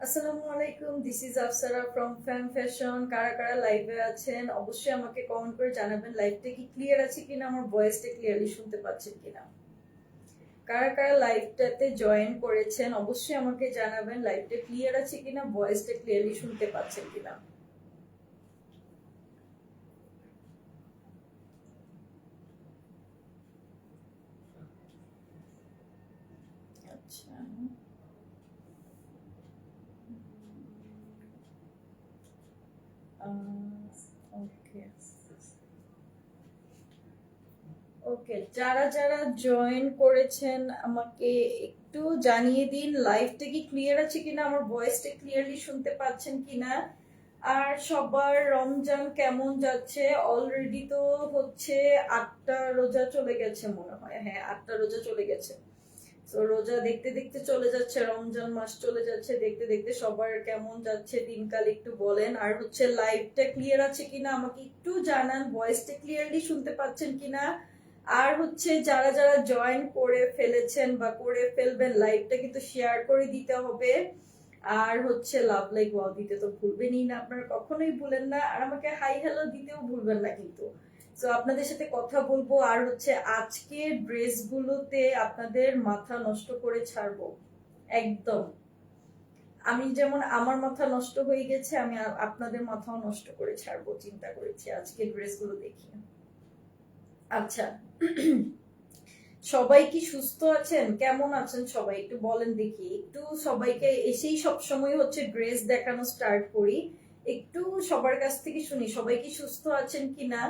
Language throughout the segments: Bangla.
আসসালামু আলাইকুম, this is Afsara from fam fashion. কারা কারা লাইভে আছেন অবশ্যই আমাকে কমেন্ট করে জানাবেন লাইভটা কি ক্লিয়ার আছে কিনা, আমার ভয়েসটা ক্লিয়ারলি শুনতে পাচ্ছেন কিনা। কারা কারা লাইভটাতে জয়েন করেছেন অবশ্যই আমাকে জানাবেন লাইভটা ক্লিয়ার আছে কিনা, ভয়েসটা ক্লিয়ারলি শুনতে পাচ্ছেন কিনা। আচ্ছা, ওকে ওকে, যারা যারা জয়েন করেছেন আমাকে একটু জানিয়ে দিন লাইভটা কি ক্লিয়ার আছে কিনা, আমার ভয়েসটা ক্লিয়ারলি শুনতে পাচ্ছেন কিনা। আর সবার রমজান কেমন যাচ্ছে? অলরেডি তো হচ্ছে 8টা রোজা চলে গেছে মনে হয়, হ্যাঁ 8টা রোজা চলে গেছে। তো রোজা দেখতে দেখতে চলে যাচ্ছে, রমজান মাস চলে যাচ্ছে দেখতে দেখতে। সবার কেমন যাচ্ছে দিনকাল একটু বলেন। আর হচ্ছে লাইভটা ক্লিয়ার আছে কিনা আমাকে একটু জানান, ভয়েসটা ক্লিয়ারলি শুনতে পাচ্ছেন কিনা। আর হচ্ছে যারা যারা জয়েন করে ফেলেছেন বা করে ফেলবেন লাইভটা কিন্তু শেয়ার করে দিতে হবে। আর হচ্ছে লাভ লাইক ওয়াও দিতে তো ভুলবেনই না, আপনারা কখনোই ভুলেন না। আর আমাকে হাই হ্যালো দিতেও ভুলবেন না কিন্তু। তো আপনাদের সাথে কথা বলবো আর হচ্ছে আজকের ড্রেসগুলোতে আপনাদের মাথা নষ্ট করে ছাড়বো একদম। আমি যেমন আমার মাথা নষ্ট হয়ে গেছে, আমি আপনাদের মাথাও নষ্ট করে ছাড়বো চিন্তা করেছি আজকের ড্রেসগুলো দেখি। আচ্ছা, সবাই কি সুস্থ আছেন? কেমন আছেন সবাই একটু বলেন দেখি। একটু সবাইকে এসেই সব সময় হচ্ছে ড্রেস দেখানো স্টার্ট করি, একটু সবার কাছ থেকে শুনি সবাই কি সুস্থ আছেন কিনা।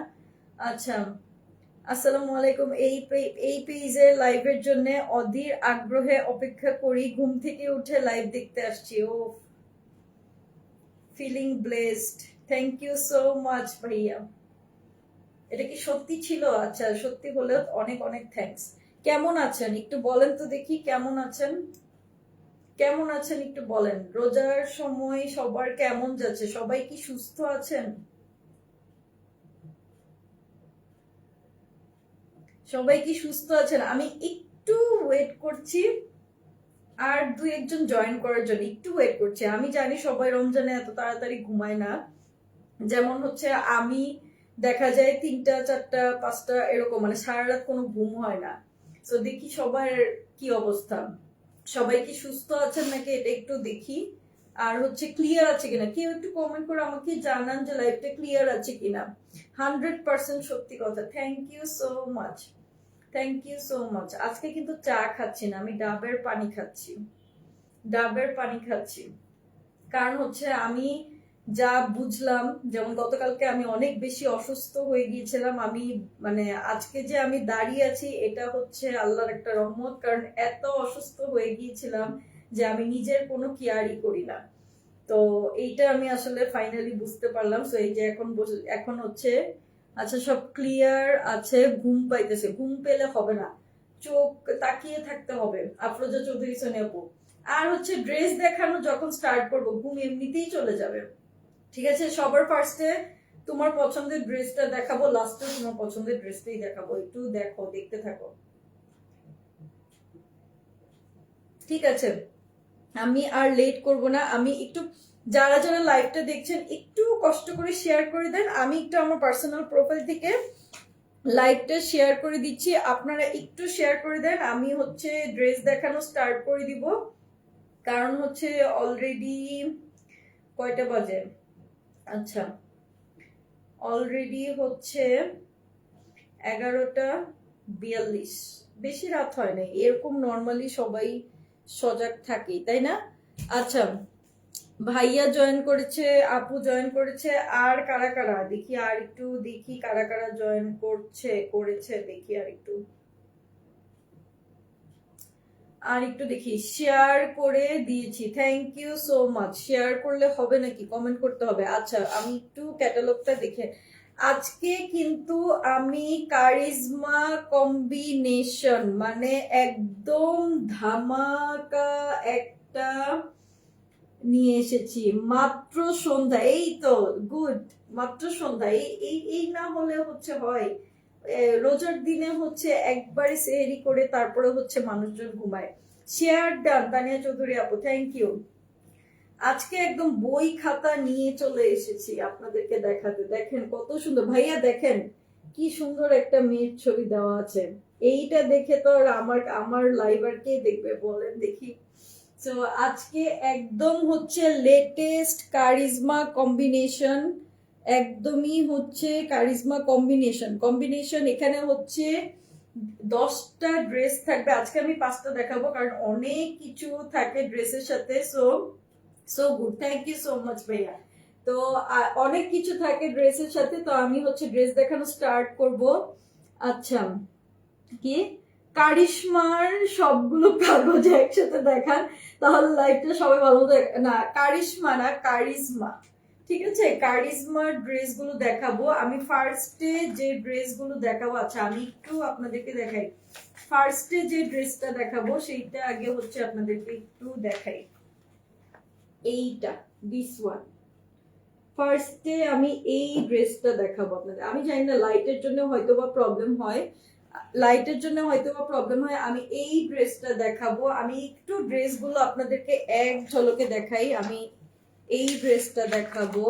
আচ্ছা, আসসালামু আলাইকুম। এই পেজের লাইভের জন্য অধীর আগ্রহে অপেক্ষা করি, ঘুম থেকে উঠে লাইভ দেখতে আসছি। ও feeling blessed, thank you so much ভাইয়া। এটা কি সত্যি ছিল? আচ্ছা, সত্যি হলেও অনেক অনেক থ্যাঙ্কস। কেমন আছেন একটু বলেন তো দেখি, কেমন আছেন? কেমন আছেন একটু বলেন। রোজার সময় সবার কেমন যাচ্ছে? সবাই কি সুস্থ আছেন? সবাই কি সুস্থ আছেন? আমি একটু ওয়েট করছি আর দুই একজন জয়েন করার জন্য, একটু ওয়েট করছি। আমি জানি সবাই রমজানে এত তাড়াতাড়ি ঘুমায় না, যেমন হচ্ছে আমি দেখা যায় 3টা 4টা 5টা এরকম, মানে সারা রাত কোনো ঘুম হয় না। তো দেখি সবার কি অবস্থা, সবাই কি সুস্থ আছেন নাকি এটা একটু দেখি। আর হচ্ছে ক্লিয়ার আছে কিনা কেউ একটু কমেন্ট করে আমাকে জানান যে লাইভটা ক্লিয়ার আছে কিনা। 100% সত্যি কথা, thank you so much, thank you so much. আজকে কিন্তু চা খাচ্ছি না, আমি ডাবের পানি খাচ্ছি, ডাবের পানি খাচ্ছি। কারণ হচ্ছে আমি যা বুঝলাম, যেমন গতকালকে আমি অনেক বেশি অসুস্থ হয়ে গিয়েছিলাম। আমি মানে আজকে যে আমি দাঁড়িয়ে আছি এটা হচ্ছে আল্লাহর একটা রহমত, কারণ এত অসুস্থ হয়ে গিয়েছিলাম যে আমি নিজের কোনো কেয়ারই করি না। তো এইটা আমি আসলে ফাইনালি বুঝতে পারলাম। তো এই যে এখন হচ্ছে আচ্ছা সব ক্লিয়ার আছে। ঘুম পাইতেছে, ঘুম পেলে হবে না, চোখ তাকিয়ে থাকতে হবে। আফরোজা চৌধুরী সোনিয়া আপু, আর হচ্ছে ড্রেস দেখানো যখন স্টার্ট করব ঘুম এমনিতেই চলে যাবে। ঠিক আছে, সবার ফার্স্টে তোমার পছন্দের ড্রেসটা দেখাবো, লাস্টে তোমার পছন্দের ড্রেসটাই দেখাবো। একটু দেখো, দেখতে থাকো, ঠিক আছে? আমি আর লেট করব না, আমি একটু যারা যারা লাইভটা দেখছেন একটু কষ্ট করে শেয়ার করে দেন। আমি একটু আমার পার্সোনাল প্রোফাইল থেকে লাইভটা শেয়ার করে দিচ্ছি, আপনারা একটু শেয়ার করে দেন। আমি হচ্ছে ড্রেস দেখানো স্টার্ট করে দিব, কারণ হচ্ছে অলরেডি কয়টা বাজে? আচ্ছা, অলরেডি হচ্ছে 11টা 42। বেশি রাত হয় না, এরকম নর্মালি সবাই সজাগ থাকি, তাই না? আচ্ছা, ভাইয়া জয়েন করেছে, আপু জয়েন করেছে, আর কারা কারা দেখি, আর একটু দেখি কারা কারা জয়েন করেছে দেখি, আর একটু দেখি। শেয়ার করে দিয়েছি, thank you so much. Share করলে হবে নাকি? কমেন্ট করতে হবে। আচ্ছা, আমি একটু ক্যাটালগটা দেখে। আজকে কিন্তু আমি কারিজমা কম্বিনেশন মানে একদম ধামাকা একটা নিয়ে এসেছি। মাত্র সন্ধ্যা, এই তো গুড, মাত্র সন্ধ্যা। এই এই এই না হলে হচ্ছে হয় রোজার দিনে হচ্ছে একবারে সেহরি করে তারপরে হচ্ছে মানুষজন ঘুমায়। শেয়ার ডান, তানিয়া চৌধুরী আপু, থ্যাংক ইউ। আজকে একদম বই খাতা নিয়ে চলে এসেছি আপনাদেরকে দেখাতে। দেখেন কত সুন্দর, ভাইয়া দেখেন কি সুন্দর একটা মেয়ের ছবি দেওয়া আছে। এইটা দেখে তো আর আমার লাইভ আর কে দেখবে বলেন দেখি। তো আজকে একদম হচ্ছে লেটেস্ট কারিজমা কম্বিনেশন, একদমই হচ্ছে কারিজমা কম্বিনেশন এখানে হচ্ছে 10টা ড্রেস থাকবে। আজকে আমি 5টা দেখাবো কারণ অনেক কিছু থাকে ড্রেসের সাথে। So good, thank you so much ভাইয়া। তো অনেক কিছু থাকে ড্রেসের সাথে, তো আমি হচ্ছে ড্রেস দেখানো স্টার্ট করব। আচ্ছা, কি কারিশমার সবগুলো কাগজ একসাথে দেখান তাহলে লাইভটা সবাই ভালো মতো না, কারিশমা না কারিজমা, ঠিক আছে? কারিজমার ড্রেস গুলো দেখাবো আমি। ফার্স্টে যে ড্রেস গুলো দেখাবো, আচ্ছা আমি একটু আপনাদেরকে দেখাই। ফার্স্টে যে ড্রেসটা দেখাবো সেইটা আগে হচ্ছে আপনাদেরকে একটু দেখাই। এইটা, দিস ওয়ান। ফার্স্টে আমি এই ড্রেসটা দেখাবো আপনাদের। আমি জানি না লাইটের জন্য হয়তো বা প্রবলেম হয়, আমি এই ড্রেসটা দেখাবো। আমি একটু ড্রেসগুলো আপনাদেরকে এক ঝলকে দেখাই। আমি এই ড্রেসটা দেখাবো।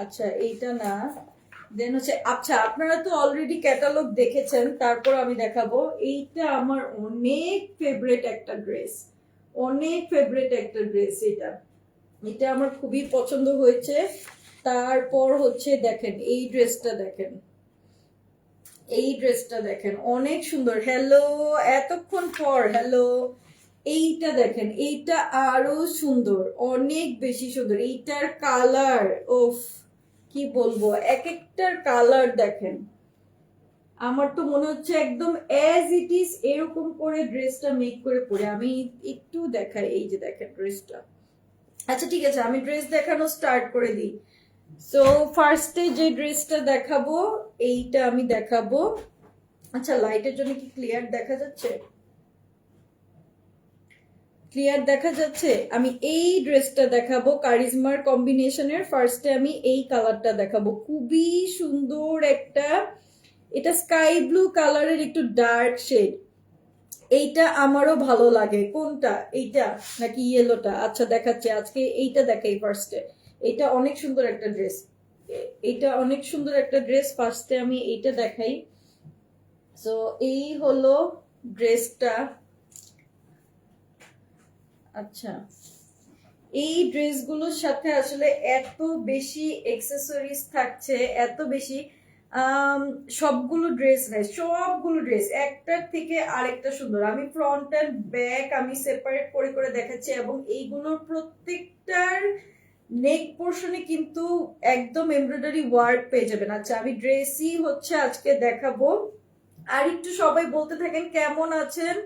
আচ্ছা এইটা না, দেন হচ্ছে, আচ্ছা আপনারা তো অলরেডি ক্যাটালগ দেখেছেন, তারপর আমি দেখাবো। এইটা আমার অনেক ফেভারিট একটা ড্রেস, এটা আমার খুবই পছন্দ হয়েছে। তারপর হচ্ছে দেখেন এই ড্রেসটা দেখেন, অনেক সুন্দর। হ্যালো, এতক্ষণ পর হ্যালো। এইটা দেখেন, এইটা আরো সুন্দর, অনেক বেশি সুন্দর। এইটার কালার, ওফ কি বলবো, এক একটার কালার দেখেন। আমার তো মনে হচ্ছে একদম অ্যাজ ইট ইজ এরকম করে ড্রেসটা মেক করে পরে। আমি একটু দেখাই, এই যে দেখেন ড্রেসটা। আচ্ছা ঠিক আছে, আমি ড্রেস দেখানো স্টার্ট করে দিই। সো ফার্স্টে যে ড্রেসটা দেখাবো এইটা আমি দেখাবো। আচ্ছা লাইটের জন্য কি ক্লিয়ার দেখা যাচ্ছে? আমি এই ড্রেসটা দেখাবো কারিজমার কম্বিনেশনের। ফার্স্টে আমি এই কালারটা দেখাবো, খুবই সুন্দর একটা, এটা স্কাই ব্লু কালারের একটু ডার্ক শেড। এইটা আমারও ভালো লাগে। কোনটা, এইটা নাকি ইয়েলোটা? আচ্ছা দেখাচ্ছি, আজকে এইটা দেখাই ফার্স্টে। এটা অনেক সুন্দর একটা ড্রেস, ফার্স্টে আমি এইটা দেখাই। সো এই হলো ড্রেসটা। আচ্ছা, এই ড্রেসগুলোর সাথে আসলে এত বেশি অ্যাক্সেসরিজ থাকছে, এত বেশি, সবগুলো ড্রেস একটার থেকে আরেকটা সুন্দর। আমি ফ্রন্ট এন্ড ব্যাক আমি সেপারেট করে দেখাচ্ছি, এবং এইগুলোর প্রত্যেকটার নেক পোর্শনে কিন্তু একদম এমব্রয়ডারি ওয়ার্ক পেয়ে যাবেন। আচ্ছা আমি ড্রেসই হচ্ছে আজকে দেখাবো। আর একটু সবাই বলতে থাকেন কেমন আছেন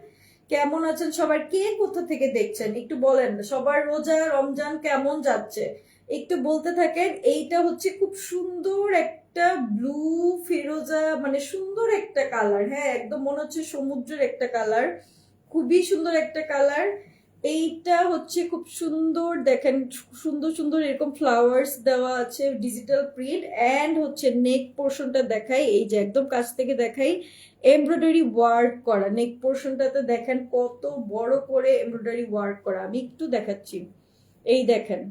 সবার, কে কোথা থেকে দেখছেন একটু বলেন। সবার রোজা রমজান কেমন যাচ্ছে একটু বলতে থাকেন। এইটা হচ্ছে খুব সুন্দর একটা ব্লু ফিরোজা, মানে সুন্দর একটা কালার। হ্যাঁ একদম মনে হচ্ছে সমুদ্রের একটা কালার, খুবই সুন্দর একটা কালার। এইটা হচ্ছে খুব সুন্দর, দেখেন সুন্দর সুন্দর এরকম ফ্লাওয়ার্স দেওয়া আছে, ডিজিটাল প্রিন্ট। এন্ড হচ্ছে নেক পোর্শনটা দেখাই, এই যে একদম কাছ থেকে দেখাই, এমব্রয়ডারি ওয়ার্ক করা নেক পোর্শনটাতে দেখেন কত বড় করে এমব্রয়ডারি ওয়ার্ক করা। আমি একটু দেখাচ্ছি, এই দেখেন।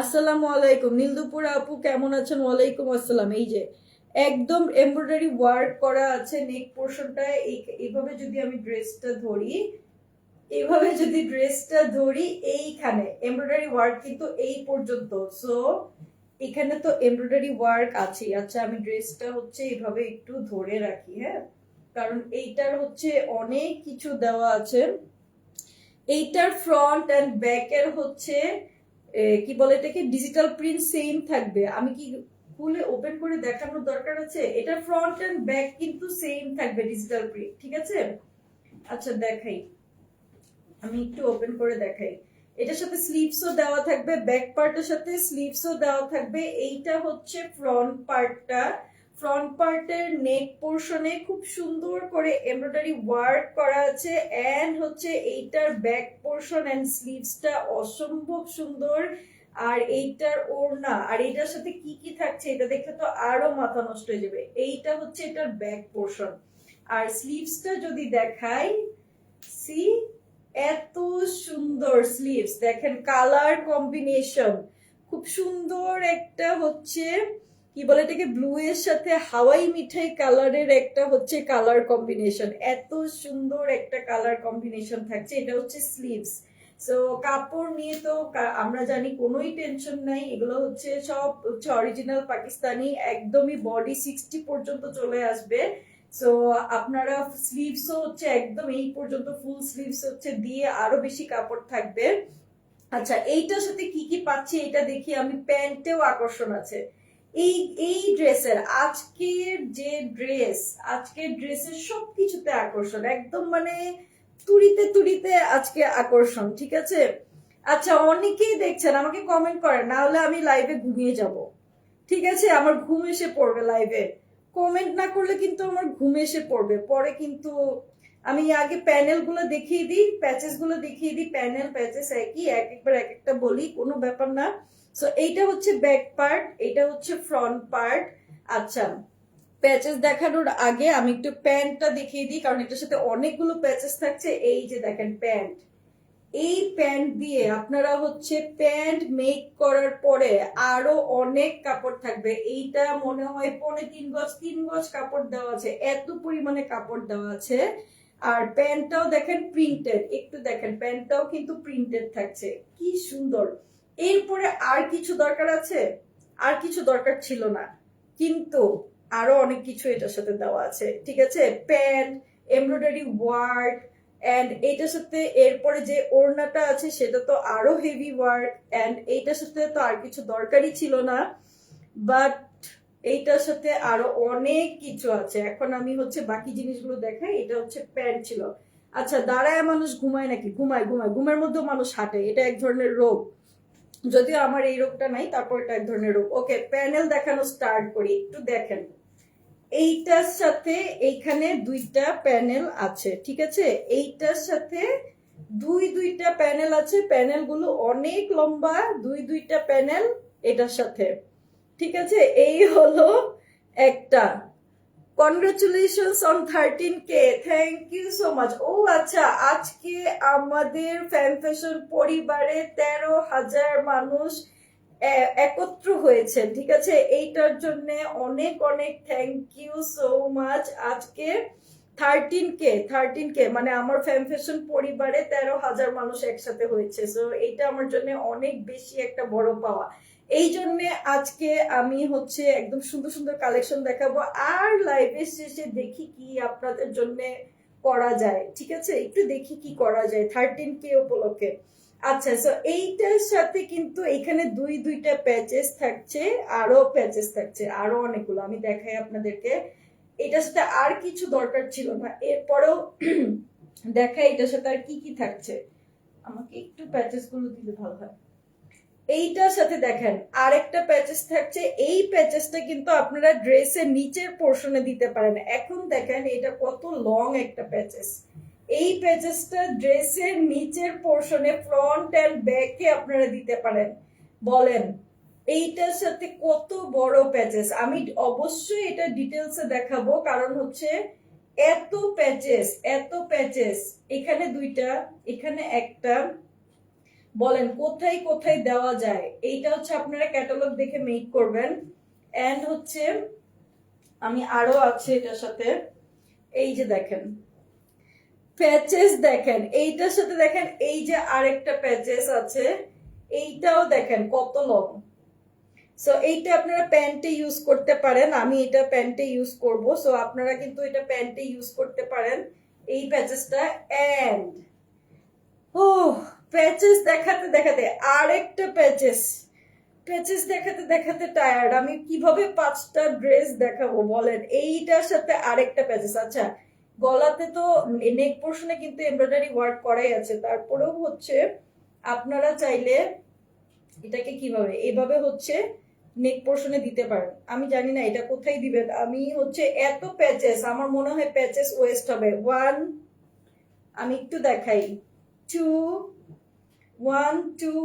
আসসালামু আলাইকুম নীলদুপুর আপু, কেমন আছেন? ওয়ালাইকুম আসসালাম। এই যে একদম এমব্রয়ডারি ওয়ার্ক করা আছে নেক পোর্শনটায়। এইভাবে যদি আমি ড্রেসটা ধরি, এইখানে এমব্রয়ডারি ওয়ার্ক কিন্তু এই পর্যন্ত। সো এখানে তো এমব্রয়ডারি ওয়ার্ক আছে। আচ্ছা আমি ড্রেসটা হচ্ছে এইভাবে একটু ধরে রাখি, হ্যাঁ, কারণ এইটার হচ্ছে অনেক কিছু দেওয়া আছে। এইটার ফ্রন্ট এন্ড ব্যাক এর হচ্ছে কি বলে এটাকে, ডিজিটাল প্রিন্ট সেম থাকবে। আমি কি খুলে ওপেন করে দেখানোর দরকার আছে? এটা ফ্রন্ট এন্ড ব্যাক কিন্তু সেম থাকবে ডিজিটাল প্রিন্ট, ঠিক আছে? আচ্ছা দেখাই, আমি একটু ওপেন করে দেখাই। এটার সাথে স্লিভসও দেওয়া থাকবে, ব্যাক পার্টের সাথে স্লিভসও দেওয়া থাকবে। এইটা হচ্ছে ফ্রন্ট পার্টের নেক পোর্শনে খুব সুন্দর করে এমব্রয়ডারি ওয়ার্ক করা আছে। এন্ড হচ্ছে এইটার ব্যাক পোর্শন এন্ড স্লিভসটা অসম্ভব সুন্দর। আর এইটার ওড়না, আর এইটার সাথে কি কি থাকছে এটা দেখলে তো আরো মাথা নষ্ট হয়ে যাবে। এইটা হচ্ছে এটার ব্যাক পোর্শন। আর স্লিভসটা যদি দেখাই, সি এত সুন্দর স্লিভস, দেখেন কালার কম্বিনেশন, খুব সুন্দর একটা হচ্ছে কি বলে এটাকে, ব্লু এর সাথে হাওয়াই মিঠাই কালারের একটা হচ্ছে কালার কম্বিনেশন, এত সুন্দর একটা কালার কম্বিনেশন থাকছে। এটা হচ্ছে স্লিভস। সো কাপড় নিয়ে তো আমরা জানি কোনোই টেনশন নাই, এগুলো হচ্ছে সব হচ্ছে অরিজিনাল পাকিস্তানি, একদমই বডি 60 পর্যন্ত চলে আসবে। সো আপনারা স্লিভসও হচ্ছে একদম এই পর্যন্ত ফুল স্লিভস হচ্ছে দিয়ে আরো বেশি কাপড় থাকবে। আচ্ছা, এইটার সাথে কি কি পাচ্ছি এটা দেখি আমি। প্যান্টেও আকর্ষণ আছে এই এই ড্রেসের, আজকের যে ড্রেস, আজকের ড্রেসের সবকিছুতে আকর্ষণ, একদম মানে তুড়িতে তুড়িতে আজকে আকর্ষণ, ঠিক আছে। আচ্ছা, অনেকেই দেখছেন, আমাকে কমেন্ট করেন, না হলে আমি লাইভে ঘুমিয়ে যাব, ঠিক আছে, আমার ঘুম এসে পড়বে লাইভে। কমেন্ট না করলে কিন্তু আমার ঘুম এসে পড়বে পরে কিন্তু। আমি আগে প্যানেল গুলো দেখিয়ে দিই, প্যাচেস গুলো দেখিয়ে দিই, প্যানেল প্যাচেস একই, একবার এক একটা বলি, কোনো ব্যাপার না। সো এইটা হচ্ছে ব্যাক পার্ট, এটা হচ্ছে ফ্রন্ট পার্ট। আচ্ছা, প্যাচেস দেখানোর আগে আমি একটু প্যান্টটা দেখিয়ে দিই, কারণ এটার সাথে অনেকগুলো প্যাচেস থাকছে। এই যে দেখেন প্যান্ট, এই প্যান্ট দিয়ে আপনারা হচ্ছে প্যান্ট মেক করার পরে আরো অনেক কাপড় থাকবে। এইটা মনে হয় 3.5 গজ 3 গজ কাপড় দেওয়া আছে, এত পরিমাণে কাপড় দেওয়া আছে। আর প্যান্টটাও দেখেন প্রিন্টেড, একটু দেখেন প্যান্টটাও কিন্তু প্রিন্টেড থাকছে, কি সুন্দর। এরপরে আর কিছু দরকার আছে? আর কিছু দরকার ছিল না, কিন্তু আরো অনেক কিছু এটার সাথে দেওয়া আছে, ঠিক আছে। প্যান্ট, এমব্রয়ডারি ওয়ার্ক, এন্ড এইটার সাথে এরপরে যে ওড়নাটা আছে সেটা তো আরো হেভি ওয়ার্ক, এন্ড এইটার সাথে তো আর কিছু দরকারই ছিল না, বাট এইটার সাথে আরো অনেক কিছু আছে। এখন আমি হচ্ছে বাকি জিনিসগুলো দেখাই। এটা হচ্ছে প্যান্ট ছিল। আচ্ছা, দাঁড়ায় মানুষ ঘুমায় নাকি? ঘুমায়, ঘুমায়, ঘুমের মধ্যেও মানুষ হাঁটে, এটা এক ধরনের রোগ, যদিও আমার এই রোগটা নাই, তারপর এটা এক ধরনের রোগ। ওকে, প্যানেল দেখানো স্টার্ট করি, একটু দেখেন। এইটার সাথে এইখানে দুইটা প্যানেল আছে, ঠিক আছে, এইটার সাথে দুইটা প্যানেল আছে, প্যানেলগুলো অনেক লম্বা, দুইটা প্যানেল এটার সাথে, ঠিক আছে। এই হলো একটা। Congratulations on 13K, thank you so much. ও আচ্ছা, আজকে আমাদের ফ্যান ফ্যাশন পরিবারে 13,000 মানুষ একত্র হয়েছেন, ঠিক আছে, এইটার জন্য অনেক অনেক থ্যাংক ইউ সো মাচ। আজকে 13K মানে আমার ফ্যান ফ্যাশন পরিবারে 13,000 মানুষ একসাথে হয়েছে। সো এইটা আমার জন্য অনেক বেশি একটা বড় পাওয়া। এই জন্য আজকে আমি হচ্ছে একদম সুন্দর সুন্দর কালেকশন দেখাবো, আর লাইভের শেষে দেখি কি আপনাদের জন্য করা যায়, ঠিক আছে, একটু দেখি কি করা যায় 13K উপলক্ষে। আচ্ছা, সো এইটার সাথে কিন্তু এখানে দুইটা প্যাচেস থাকছে, আরো প্যাচেস থাকছে, আরো অনেকগুলো আমি দেখাই আপনাদেরকে। এটার সাথে আর কিছু দরকার ছিল না, এরপরেও দেখাই এটার সাথে আর কি কি থাকছে। আমাকে একটু প্যাচেস গুলো দিলে ভালো হয়। এইটার সাথে দেখেন আরেকটা প্যাচেস থাকছে, এই প্যাচেসটা কিন্তু আপনারা ড্রেসের নিচের পোর্শনে দিতে পারেন। এখন দেখেন এটা কত লং একটা প্যাচেস, এই প্যাচেসটা ড্রেসের নিচের পোর্শনে ফ্রন্ট এন্ড ব্যাকে আপনারা দিতে পারেন। বলেন এইটার সাথে কত বড় প্যাচেস। আমি অবশ্যই এটা ডিটেলসে দেখাবো, কারণ হচ্ছে এত প্যাচেস, এত প্যাচেস, এখানে দুইটা, এখানে একটা, বলেন কোথায় কোথায় দেওয়া যায়। এইটা হচ্ছে আপনারা ক্যাটালগ দেখে মেক করবেন। এন্ড হচ্ছে আমি আরো আছে এটার সাথে, এই যে দেখেন প্যাচেস, দেখেন এইটার সাথে দেখেন এই যে আরেকটা প্যাচেস আছে, এইটাও দেখেন কত লং। সো এইটা আপনারা প্যান্টে ইউজ করতে পারেন, আমি এটা প্যান্টে ইউজ করব। সো আপনারা কিন্তু এটা প্যান্টে ইউজ করতে পারেন এই প্যাচেসটা। এন্ড ও, প্যাচেস দেখাতে দেখাতে আরেকটা প্যাচেস, প্যাচেস দেখাতে দেখাতে টায়ার্ড, আমি কিভাবে 5টা ড্রেস দেখাবো বলেন। এইটার সাথে আরেকটা প্যাচেস। আচ্ছা, গলাতে তো নেক পোর্শনে কিন্তু এমব্রয়ডারি ওয়ার্ক করাই আছে, তারপরেও হচ্ছে আপনারা চাইলে এটাকে কিভাবে এভাবে হচ্ছে নেক পোর্শনে দিতে পারেন। আমি জানি না এটা কোথায় দিবেন, আমি হচ্ছে এত প্যাচেস, আমার মনে হয় প্যাচেস ওয়েস্ট হবে। 1, আমি একটু দেখাই, 2, 1, 2,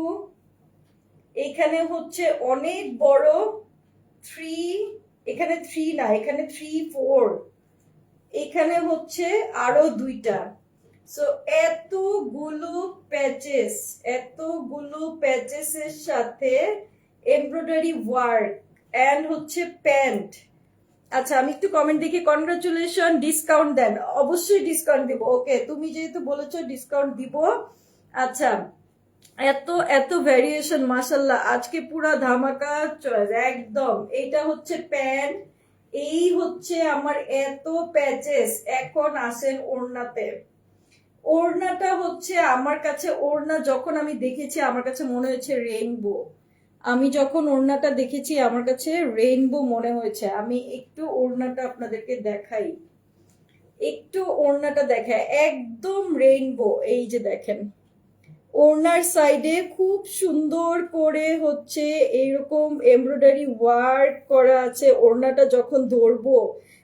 এখানে হচ্ছে অনেক বড় 3, এখানে 3 না, এখানে 3, 4, এখানে হচ্ছে আরো দুইটা। সো এতগুলো প্যাচেসের সাথে এমব্রয়ডারি ওয়ার্ক এন্ড হচ্ছে প্যান্ট। আচ্ছা আমি একটু কমেন্ট দেখি। কনগ্রাচুলেশন, ডিসকাউন্ট দেন। অবশ্যই ডিসকাউন্ট দিব। ওকে, তুমি যেহেতু বলেছো ডিসকাউন্ট দিব। আচ্ছা, এত এত ভ্যারিয়েশন, মাশাল্লাহ, আজকে পুরা ধামাকা চয়েস একদম। এইটা হচ্ছে প্যান্ট, এই হচ্ছে আমার এত প্যাচেস। এখন আসেন ওড়নাতে। ওড়নাটা হচ্ছে আমার কাছে, ওড়না যখন আমি দেখেছি আমার কাছে মনে হয়েছে রেইনবো। আমি যখন ওড়নাটা দেখেছি আমার কাছে রেইনবো মনে হয়েছে। আমি একটু ওড়নাটা আপনাদেরকে দেখাই, একটু ওড়নাটা দেখাই, একদম রেইনবো। এই যে দেখেন, ওড়নার সাইডে খুব সুন্দর করে হচ্ছে এরকম এমব্রয়ডারি ওয়ার্ক করা আছে। ওড়নাটা যখন ধরবো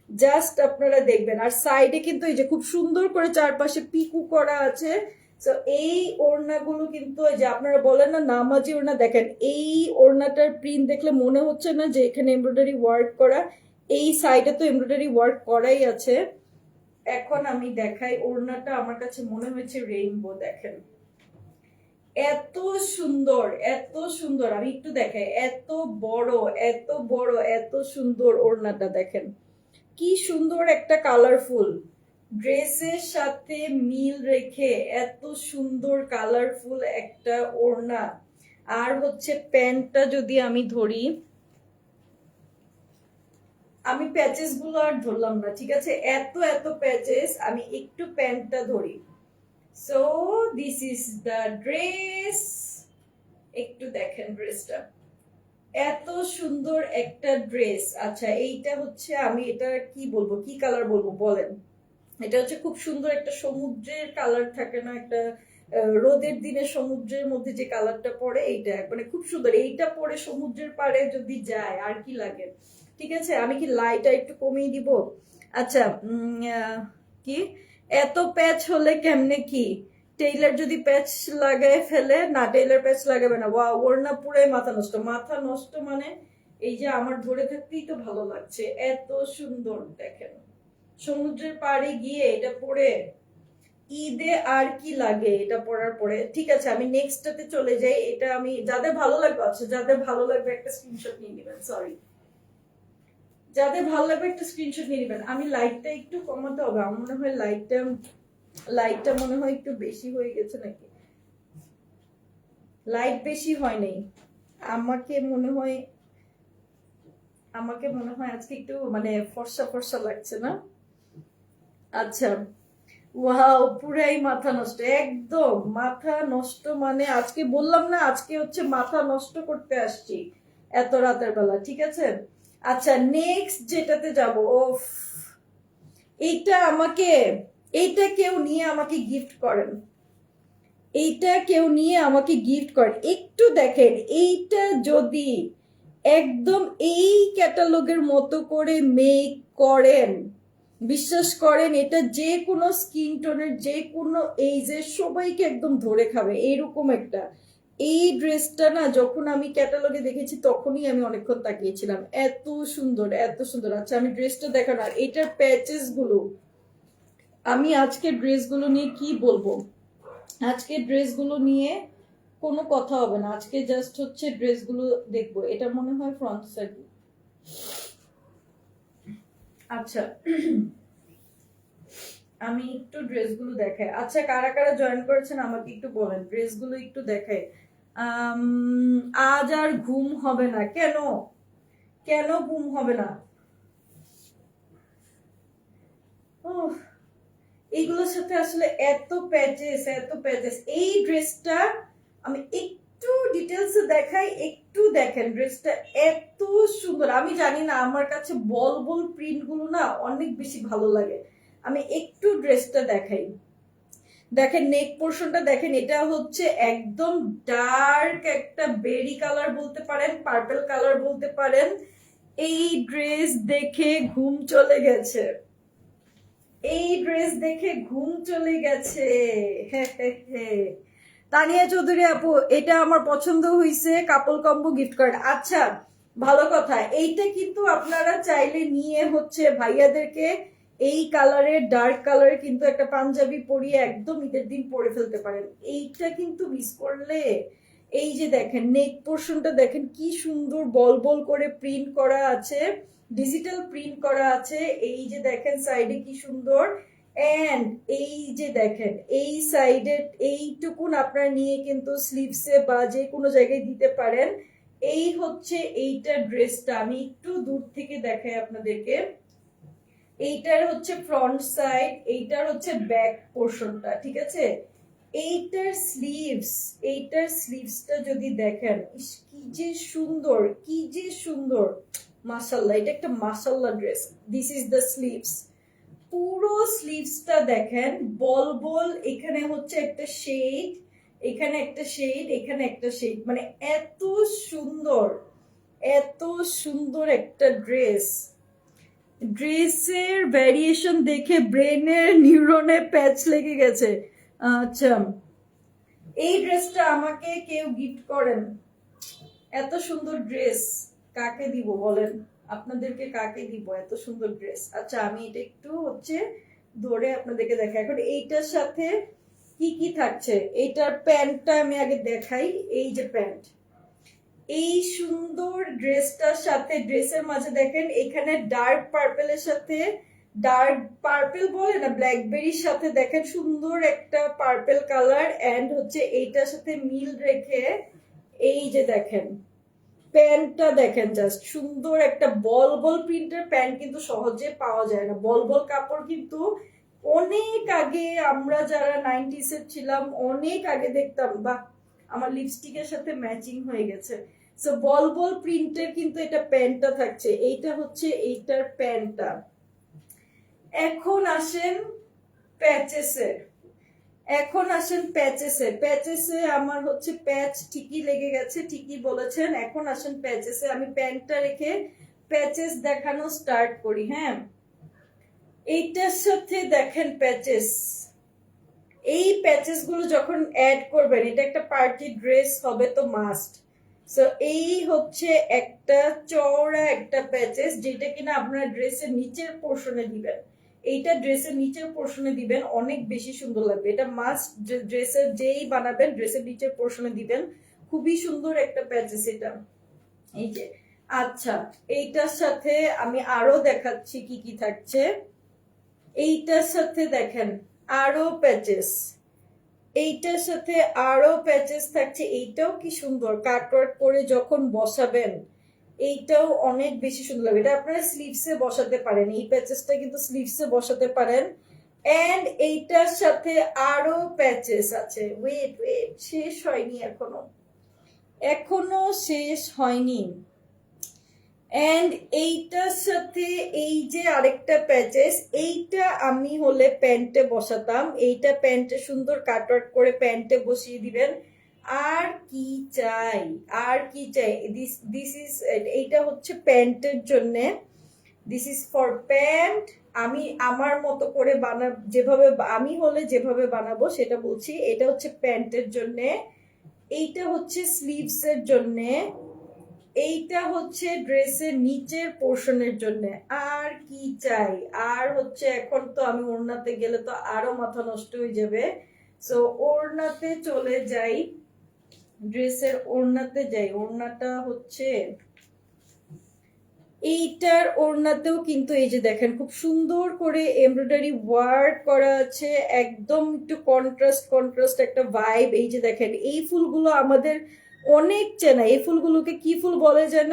জাস্ট আপনারা দেখবেন। আর সাইডে কিন্তু এই যে খুব সুন্দর করে চারপাশে পিকু করা আছে। তো এই ওড়নাগুলো কিন্তু এই যে আপনারা বলেন না নামাজি ওড়না, দেখেন এই ওড়নাটার প্রিন্ট দেখলে মনে হচ্ছে না যে এখানে এমব্রয়ডারি ওয়ার্ক করা। এই সাইডে তো এমব্রয়ডারি ওয়ার্ক করাই আছে। এখন আমি দেখাই ওড়নাটা, আমার কাছে মনে হয়েছে রেইনবো। দেখেন এত সুন্দর, এত সুন্দর। আমি একটু দেখাই, এত বড়, এত বড়, এত সুন্দর ওড়নাটা দেখেন। কি সুন্দর একটা কালারফুল ড্রেসের সাথে মিল রেখে এত সুন্দর কালারফুল একটা ওড়না। আর হচ্ছে প্যান্টটা যদি আমি ধরি, আমি প্যাচেস গুলো আর ধরলাম না, ঠিক আছে, এত এত প্যাচেস। আমি একটু প্যান্টটা ধরি। So this is the dress. একটু দেখেন ড্রেসটা, এত সুন্দর একটা ড্রেস। আচ্ছা এইটা হচ্ছে, আমি এটা কি বলবো, কি কালার বলবো বলেন। এটা হচ্ছে খুব সুন্দর একটা সমুদ্রের কালার থাকে না, একটা রোদের দিনে সমুদ্রের মধ্যে যে কালারটা পড়ে, এইটা মানে খুব সুন্দর। এইটা পরে সমুদ্রের পাড়ে যদি যায় আর কি লাগে। ঠিক আছে, আমি কি লাইটটা একটু কমিয়ে দিব? আচ্ছা, কি এত প্যাচ হলে কেমনে কি, টেইলার যদি প্যাচ লাগায় ফেলে না, টেইলার প্যাচ লাগাবে না। ওয়া, ওড়না পুরাই মাথা নষ্ট, মাথা নষ্ট মানে এই যে আমার ধরে থাকতেই তো ভালো লাগছে, এত সুন্দর। দেখেন সমুদ্রের পাড়ে গিয়ে এটা পরে ঈদে আর কি লাগে এটা পরার পরে। ঠিক আছে, আমি নেক্সটটাতে চলে যাই। এটা আমি যাদের ভালো লাগবে, আচ্ছা যাদের ভালো লাগবে একটা স্ক্রিনশট নিয়ে নেবেন। সরি, যাদের ভালো লাগবে একটা স্ক্রিনশট নিয়ে নেবেন। আমি লাইটটা একটু কমাতে হবে, আমার মনে হয় লাইটটা মনে হয় একটু বেশি হয়ে গেছে নাকি। লাইট বেশি হয় নাই, আমাকে মনে হয় আজকে একটু মানে ফর্সা ফর্সা লাগছে না। আচ্ছা, ওয়াও, পুরাই মাথা নষ্ট, একদম মাথা নষ্ট। মানে আজকে বললাম না, আজকে হচ্ছে মাথা নষ্ট করতে আসছি এত রাতের বেলা। ঠিক আছে, আচ্ছা নেক্সট যেটাতে যাব। ওফ, এইটা কেউ নিয়ে আমাকে গিফট করেন, এইটা কেউ নিয়ে আমাকে গিফট করেন। একটু দেখেন এইটা যদি একদম এই ক্যাটালগের মতো করে মেক করেন, বিশ্বাস করেন এটা যে কোনো স্কিন টোনের, যে কোনো এইজের সবাইকে একদম ধরে খাবে এরকম একটা। এই ড্রেসটা না যখন আমি ক্যাটালগে দেখেছি তখনই আমি অনেকক্ষণ তাকিয়েছিলাম, এত সুন্দর, এত সুন্দর। আচ্ছা আমি ড্রেসটা দেখানো, আর এটার প্যাচেস গুলো, আমি আজকে ড্রেসগুলো নিয়ে কি বলবো, আজকে ড্রেসগুলো নিয়ে কোনো কথা হবে না। আজকে জাস্ট হচ্ছে ড্রেসগুলো দেখবো। এটা মনে হয় ফ্রন্ট সাইড। আচ্ছা আমি একটু ড্রেসগুলো দেখাই। আচ্ছা কারা কারা জয়েন করেছেন আমাকে একটু বলেন, ড্রেসগুলো একটু দেখাই। আজ আর ঘুম হবে না কেন, কেন ঘুম হবে না? এইগুলোর সাথে আসলে এত প্যাচেস, এত প্যাচেস। এই ড্রেসটা আমি একটু ডিটেলসে দেখাই, একটু দেখেন ড্রেসটা এত সুন্দর। আমি জানি না, আমার কাছে বল বল প্রিন্ট গুলো না অনেক বেশি ভালো লাগে। আমি একটু ড্রেসটা দেখাই। দেখেন নেক পোর্শনটা দেখেন, এটা হচ্ছে একদম ডার্ক একটা বেরি কালার বলতে পারেন, পার্পল কালার বলতে পারেন। এই ড্রেস দেখে ঘুম চলে গেছে, এই ড্রেস দেখে ঘুম চলে গেছে। তানিয়া চৌধুরী আপু, এটা আমার পছন্দ হয়েছে, কাপল কম্বো গিফট করেন। আচ্ছা ভালো কথা, এইটা কিন্তু আপনারা চাইলে নিয়ে হচ্ছে ভাইয়াদেরকে এই কালারের ডার্ক কালারের কিন্তু একটা পাঞ্জাবি পরিয়ে একদম ঈদের দিন পরে ফেলতে পারেন। এইটা কিন্তু মিস করলে, এই যে দেখেন নেক পোর্শনটা দেখেন কি সুন্দর বল বল করে প্রিন্ট করা আছে, ডিজিটাল প্রিন্ট করা আছে। এই যে দেখেন সাইডে কি সুন্দর, এন্ড এই যে দেখেন এই সাইডে এইটুকুন আপনারা নিয়ে কিন্তু স্লিভসে বা যে কোনো জায়গায় দিতে পারেন। এই হচ্ছে এইটা ড্রেসটা, আমি একটু দূর থেকে দেখাই আপনাদেরকে। এইটার হচ্ছে ফ্রন্ট সাইড, এইটার হচ্ছে ব্যাক পোর্শনটা, ঠিক আছে। এইটার স্লিভসটা যদি দেখেন, কি যে সুন্দর, কি যে সুন্দর, মাশাআল্লাহ, এটা একটা মাশাআল্লাহ dress. This is the sleeves, পুরো স্লিভসটা দেখেন বল বল, এখানে হচ্ছে একটা শেড, এখানে একটা শেড, এখানে একটা শেড, মানে এত সুন্দর, এত সুন্দর একটা ড্রেস। ড্রেসের ভ্যারিয়েশন দেখে ব্রেনের নিউরনে প্যাচ লেগে গেছে। আচ্ছা, এই ড্রেসটা আমাকে কেউ গিফট করেন, এত সুন্দর ড্রেস কাকে দিব বলেন, আপনাদেরকে কাকে দিব এত সুন্দর ড্রেস। আচ্ছা, আমি এটা একটু হচ্ছে ধরে আপনাদেরকে দেখাই। এখন এইটার সাথে কি কি থাকছে, এইটার প্যান্টটা আমি আগে দেখাই। এই যে প্যান্ট, এই সুন্দর ড্রেসটার সাথে, ড্রেসের মাঝে দেখেন এখানে ডার্ক পার্পেলের সাথে, ডার্ক পার্পেল বলে না, ব্ল্যাকবেরির সাথে দেখেন সুন্দর একটা পার্পেল কালার, এন্ড হচ্ছে এইটার সাথে মিল রেখে এই যে দেখেন প্যান্টটা দেখেন, জাস্ট সুন্দর একটা বল বল প্রিন্টের প্যান্ট কিন্তু সহজে পাওয়া যায় না। বল বল কাপড় কিন্তু অনেক আগে আমরা যারা 90s এর ছিলাম অনেক আগে দেখতাম, বা আমার লিপস্টিকের সাথে ম্যাচিং হয়ে গেছে। সো বল বল প্রিন্টের কিন্তু এটা প্যান্টটা থাকছে, এইটা হচ্ছে এইটার প্যান্টটা। এখন আসেন প্যাচেসে, প্যাচেসে আমার হচ্ছে প্যাচ ঠিকই লেগে গেছে, ঠিকই বলেছেন। এখন আসেন প্যাচেসে, আমি প্যান্টটা রেখে প্যাচেস দেখানো স্টার্ট করি। হ্যাঁ, এইটার সাথে দেখেন প্যাচেস, এই প্যাচেস গুলো যখন অ্যাড করবেন, এটা একটা পার্টি ড্রেস হবে তো মাস্ট। সো এই হচ্ছে একটা চওড়া একটা প্যাচেস, যেটা কিনা আপনার ড্রেসের নিচের পোর্শনে দিবেন। এইটা ড্রেসের নিচের পোর্শনে দিবেন, অনেক বেশি সুন্দর লাগবে। এটা মাস্ট, ড্রেসের যেই বানাবেন ড্রেসের নিচের পোর্শনে দিবেন। খুবই সুন্দর একটা প্যাচেস এটা, এই যে। আচ্ছা, এইটার সাথে আমি আরো দেখাচ্ছি কি কি থাকছে। এইটার সাথে দেখেন আরো প্যাচেস, এইটার সাথে আরো প্যাচেস থাকছে। এইটাও কি সুন্দর, কাটওয়ার্ক করে যখন বসাবেন এইটাও অনেক বেশি সুন্দর লাগবে। এটা আপনারা স্লিভসে বসাতে পারেন, এই প্যাচেসটা কিন্তু স্লিভসে বসাতে পারেন। এন্ড এইটার সাথে আরো প্যাচেস আছে, ওয়েট ওয়েট, শেষ হয়নি এখনো, এখনো শেষ হয়নি। এন্ড এইটার সাথে এই যে আরেকটা প্যাচেস, এইটা আমি হলে প্যান্টে বসাতাম, এইটা প্যান্টে সুন্দর কাটওয়ার্ক করে প্যান্টে বসিয়ে দিবেন। আর কি চাই, আর কি চাই। দিস ইজ, এইটা হচ্ছে প্যান্টের জন্য, দিস ইজ ফর প্যান্ট। আমি আমার মতো করে যেভাবে আমি হলে যেভাবে বানাবো সেটা বলছি। এটা হচ্ছে প্যান্টের জন্য, এইটা হচ্ছে স্লিভস এর জন্য, এইটা হচ্ছে ড্রেসের নিচের পোর্শনের জন্য। আর কি চাই, আর হচ্ছে এখন তো আমি ওড়নাতে গেলে তো আরো মাথা নষ্ট হয়ে যাবে। সো ওড়নাতে চলে যাই, ড্রেসের ওড়নাতে যাই। ওড়নাটা হচ্ছে এইটার ওড়নাতেও কিন্তু এই যে দেখেন খুব সুন্দর করে এমব্রয়ডারি ওয়ার্ক করা আছে, একদম একটু কন্ট্রাস্ট একটা ভাইব। এই যে দেখেন এই ফুলগুলো আমাদের অনেক চেনা, এই ফুলগুলোকে কি ফুল বলে যেন,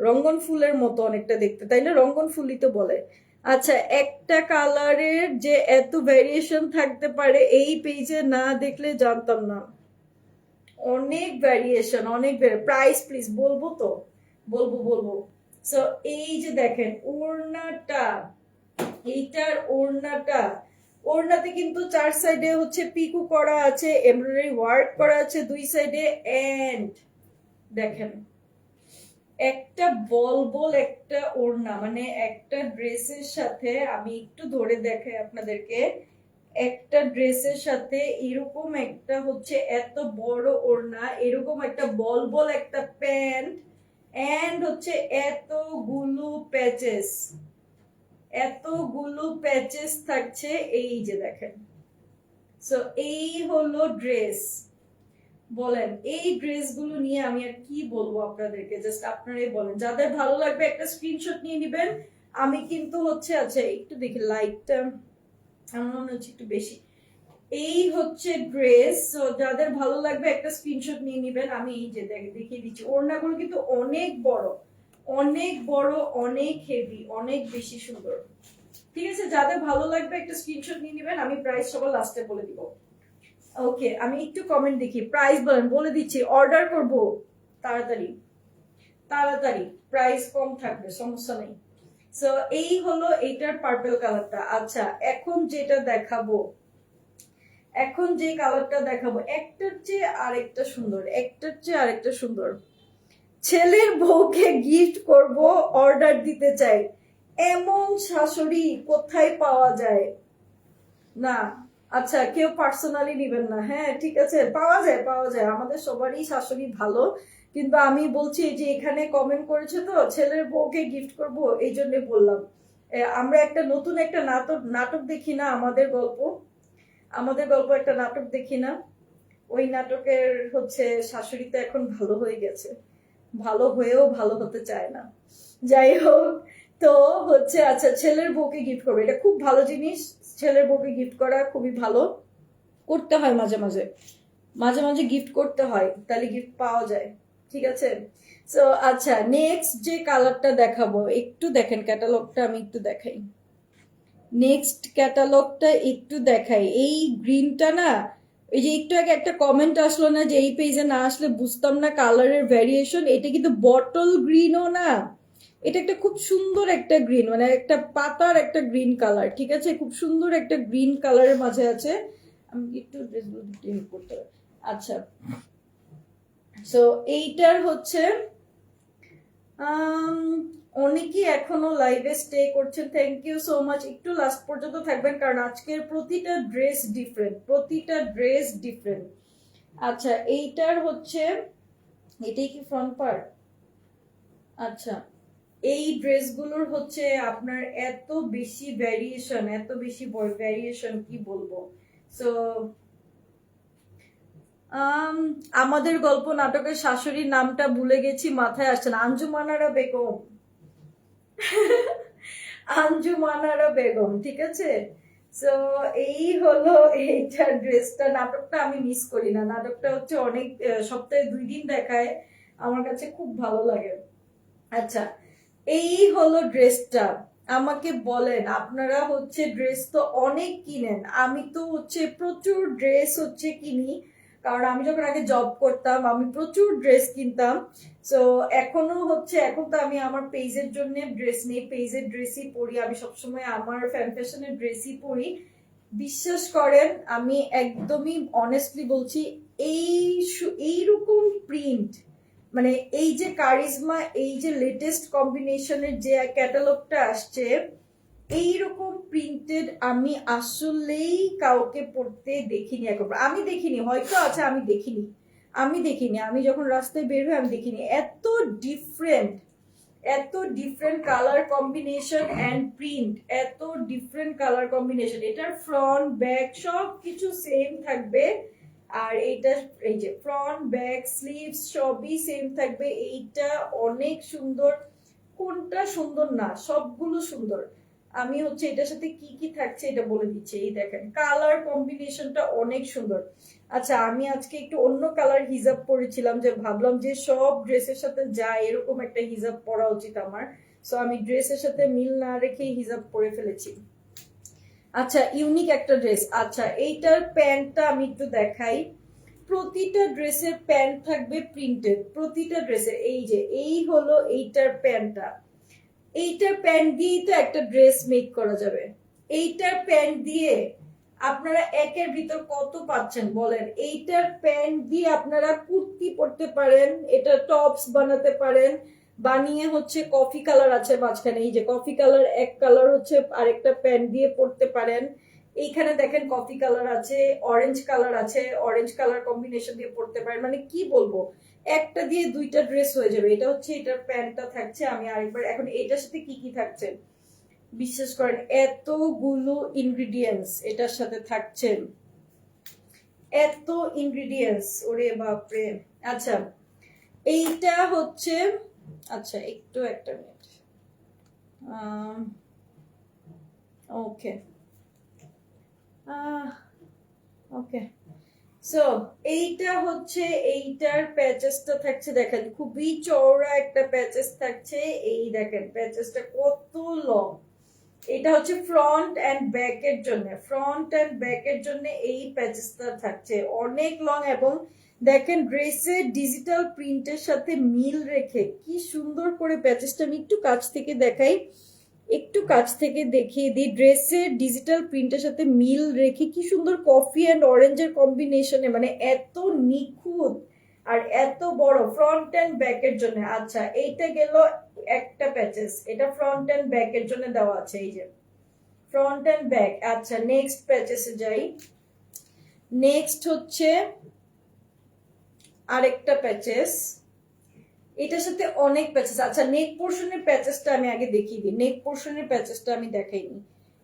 রঙ্গন ফুলের মতো অনেকটা দেখতে, তাই না? রঙ্গন ফুলই তো বলে। আচ্ছা, একটা কালারের যে এত ভ্যারিয়েশন থাকতে পারে এই পেজে না দেখলে জানতাম না। অনেক ভ্যারিয়েশন, অনেক প্রাইস প্লিজ বলবো তো, বলবো। সো এই যে দেখেন ওড়নাটা, এইটার ওড়নাতে কিন্তু চার সাইডে হচ্ছে পিকু করা আছে, এমব্রয়ডারি ওয়ার্ক করা আছে দুই সাইডে। এন্ড দেখেন একটা বল একটা ওড়না, মানে একটা ড্রেসের সাথে, আমি একটু ধরে দেখাই আপনাদেরকে, একটা ড্রেসের সাথে এরকম একটা হচ্ছে এত বড় ওড়না, এরকম একটা বল একটা প্যান্ট, এন্ড হচ্ছে এতগুলো প্যাচেস। এতগুলো প্যাচেস থাকছে, এই যে দেখেন। সো এই হলো ড্রেস। বলেন এই ড্রেসগুলো নিয়ে আমি আর কি বলবো আপনাদেরকে, জাস্ট আপনারাই বলেন। যাদের ভালো লাগবে একটা স্ক্রিনশট নিয়ে নেবেন। আমি কিন্তু হচ্ছে, আচ্ছা একটু দেখি লাইটটা, আমার মনে হচ্ছে একটু বেশি। এই হচ্ছে ড্রেস। যাদের ভালো লাগবে একটা স্ক্রিনশট নিয়ে নেবেন। আমি এই যে দেখিয়ে দিচ্ছি, ওড়নাগুলো কিন্তু অনেক বড়, অনেক বড়, অনেক হেভি, অনেক বেশি সুন্দর। ঠিক আছে, যাদের ভালো লাগবে একটা স্ক্রিনশট নিয়ে নেবেন। আমি প্রাইস সবার লাস্টে বলে দিব। ওকে, আমি একটু কমেন্ট দেখি, প্রাইস বলেন, বলে দিচ্ছি। অর্ডার করব তাড়াতাড়ি তাড়াতাড়ি, প্রাইস কম থাকবে, সমস্যা নেই। সো এই হলো এইটার পার্পল কালারটা। আচ্ছা এখন যেটা দেখাবো, এখন যে কালারটা দেখাবো, একটার চেয়ে আরেকটা সুন্দর, একটার চেয়ে আরেকটা সুন্দর। ছেলের বউকে গিফট করব, অর্ডার দিতে চাই, এমন শাশুড়ি কোথায় পাওয়া যায়? না, আচ্ছা কেউ পার্সোনালি নিবেন না, হ্যাঁ ঠিক আছে, পাওয়া যায় পাওয়া যায়, আমাদের সবারই শাশুড়ি ভালো। কিন্তু আমি বলছি যে এখানে কমেন্ট করেছে তো ছেলের বউকে গিফট করব, এই জন্য বললাম। আমরা একটা নতুন একটা নাটক দেখি না, আমাদের গল্প, আমাদের গল্প একটা নাটক দেখি না, ওই নাটকের হচ্ছে শাশুড়ি তো এখন ভালো হয়ে গেছে, ভালো হয়েও ভালো হতে চায় না। যাই হোক, তো হচ্ছে আচ্ছা ছেলের বউকে গিফট করবে, এটা খুব ভালো জিনিস। ছেলের বউকে গিফট করা খুবই ভালো, করতে হয় মাঝে মাঝে, মাঝে মাঝে গিফট করতে হয়, তাহলে গিফট পাওয়া যায়। ঠিক আছে। সো আচ্ছা নেক্সট যে কালারটা দেখাবো, একটু দেখেন ক্যাটালগটা, আমি একটু দেখাই, নেক্সট ক্যাটালগটা একটু দেখাই। এই গ্রিনটা না, এই যে একটু আগে একটা কমেন্ট আসলো না যে এই পেজে না আসলে বুঝতাম না কালারের ভ্যারিয়েশন, এটা কিন্তু বটল গ্রিনও না, এটা একটা খুব সুন্দর একটা গ্রিন, মানে একটা পাতার একটা গ্রিন কালার। ঠিক আছে, খুব সুন্দর একটা গ্রিন কালারের মাঝে আছে। আমি একটু ড্রেসগুলো হেল্প করতে হবে। আচ্ছা সো এইটার হচ্ছে অনেকেই এখনো লাইভে স্টে করছেন, থ্যাংক ইউ সো মাচ। একটু লাস্ট পর্যন্ত থাকবেন কারণ আজকের প্রতিটা ড্রেস ডিফারেন্ট, প্রতিটা ড্রেস ডিফারেন্ট। আচ্ছা এইটার হচ্ছে, এটাই কি ফ্রন্ট পার্ট? আচ্ছা এই ড্রেসগুলোর হচ্ছে আপনার এত বেশি ভ্যারিয়েশন, এত বেশি ভ্যারিয়েশন, কি বলবো। সো আমাদের গল্প নাটকের শাশুড়ির নামটা ভুলে গেছি, মাথায় আসছে না, আঞ্জুমানারা বেগম। আঞ্জুমানারা বেগম, ঠিক আছে। সো এই হলো এইটার ড্রেসটা। নাটকটা আমি মিস করি না, নাটকটা হচ্ছে অনেক সপ্তাহে 2 দিন দেখায়, আমার কাছে খুব ভালো লাগে। আচ্ছা এই হলো ড্রেসটা। আমাকে বলেন, আপনারা হচ্ছে ড্রেস তো অনেক কিনেন, আমি তো হচ্ছে প্রচুর ড্রেস হচ্ছে কিনি, কারণ আমি যখন আগে জব করতাম আমি প্রচুর ড্রেস কিনতাম। সো এখনো হচ্ছে, এখন তো আমি আমার পেজের জন্য ড্রেস নেই, পেজের ড্রেসই পরি, আমি সবসময় আমার ফ্যান ফ্যাশনের ড্রেসই পরি। বিশ্বাস করেন আমি একদমই অনেস্টলি বলছি, এই এইরকম প্রিন্ট, মানে এই যে কারিজমা, এই যে লেটেস্ট কম্বিনেশনের যে ক্যাটালগটা আসছে, এইরকম প্রিন্টেড আমি আসলেই কাউকে পড়তে দেখিনি এখন, আমি দেখিনি, হয়তো আছে আমি দেখিনি, আমি দেখিনি, আমি যখন রাস্তায় বের হই আমি দেখিনি, এত ডিফারেন্ট, এত different colour combination and print, এত ডিফারেন্ট কালার কম্বিনেশন। এটার ফ্রন্ট ব্যাক সব কিছু সেম থাকবে, আর এইটা এই যে ফ্রন্ট ব্যাক স্লিভস সবই সেম থাকবে। এইটা অনেক সুন্দর, কোনটা সুন্দর না, সবগুলো সুন্দর। আমি হচ্ছে এটার সাথে কি কি থাকছে এটা বলে দিচ্ছি, এই দেখেন কালার কম্বিনেশনটা অনেক সুন্দর। আচ্ছা আমি আজকে একটু অন্য কালার হিজাব পরেছিলাম, যে ভাবলাম যে সব ড্রেসের সাথে যায় এরকম একটা হিজাব পরা উচিত আমার, সো আমি ড্রেসের সাথে মিল না রেখে হিজাব পরে ফেলেছি। আচ্ছা ইউনিক একটা ড্রেস। আচ্ছা এইটার প্যান্টটা আমি একটু দেখাই, প্রতিটা ড্রেসের প্যান্ট থাকবে প্রিন্টেড, প্রতিটা ড্রেসের। এই যে এই হলো এইটার প্যান্টটা, এইটার প্যান্ট দিয়েই তো একটা ড্রেস মেক করা যাবে। এইটার প্যান্ট দিয়ে আপনারা একের ভিতর কত পাচ্ছেন বলেন। এইটার প্যান্ট দিয়ে আপনারা কুর্তি পরতে পারেন, এটা টপস বানাতে পারেন, বানিয়ে হচ্ছে কফি কালার আছে মাঝখানে, এই যে কফি কালার এক কালার হচ্ছে আরেকটা প্যান্ট দিয়ে পরতে পারেন। এইখানে দেখেন কফি কালার আছে, অরেঞ্জ কালার আছে, অরেঞ্জ কালার কম্বিনেশন দিয়ে পরতে পারেন, মানে কি বলবো, একটা দিয়ে 2টা ড্রেস হয়ে যাবে। এটা হচ্ছে এটার প্যান্টটা থাকছে। আমি আরেকবার এখন এটার সাথে কি কি থাকছে, বিশ্বাস করেন এতগুলো ইনগ্রিডিয়েন্টস এটার সাথে থাকছে, এত ইনগ্রিডিয়েন্টস, ওরে বাপরে। আচ্ছা এইটা হচ্ছে, আচ্ছা একটু একটা মিনিট, ওকে ওকে। সো এইটা হচ্ছে, এইটার প্যাচেসটা থাকছে দেখেন, খুবই চওড়া একটা প্যাচেস থাকছে। এই দেখেন প্যাচেসটা কত লং। এটা হচ্ছে ফ্রন্ট এন্ড ব্যাক এর জন্য, ফ্রন্ট এন্ড ব্যাক এর জন্য এই প্যাচেসটা থাকছে অনেক লং। এবং দেখেন ড্রেসের ডিজিটাল প্রিন্টের সাথে মিল রেখে কি সুন্দর করে প্যাচেসটা, আমি একটু কাছ থেকে দেখাই, একটু কাছ থেকে দেখিয়ে দিই। ড্রেসের ডিজিটাল প্রিন্টের সাথে মিল রেখে কি সুন্দর কফি অ্যান্ড অরেঞ্জের কম্বিনেশনে, মানে এত নিখুঁত আর এত বড় ফ্রন্ট অ্যান্ড ব্যাক এর জন্য। আচ্ছা এইটা গেল একটা প্যাচেস, এটা ফ্রন্ট অ্যান্ড ব্যাক এর জন্য দেওয়া আছে, এই যে ফ্রন্ট অ্যান্ড ব্যাক। আচ্ছা নেক্সট প্যাচেসে যাই। নেক্সট হচ্ছে আরেকটা প্যাচেস, এটার সাথে অনেক প্যাচেস। আচ্ছা নেক পোর্শনের প্যাচেসটা আমি আগে দেখিয়ে দিই, নেক পোর্শনের প্যাচেসটা আমি দেখাইনি।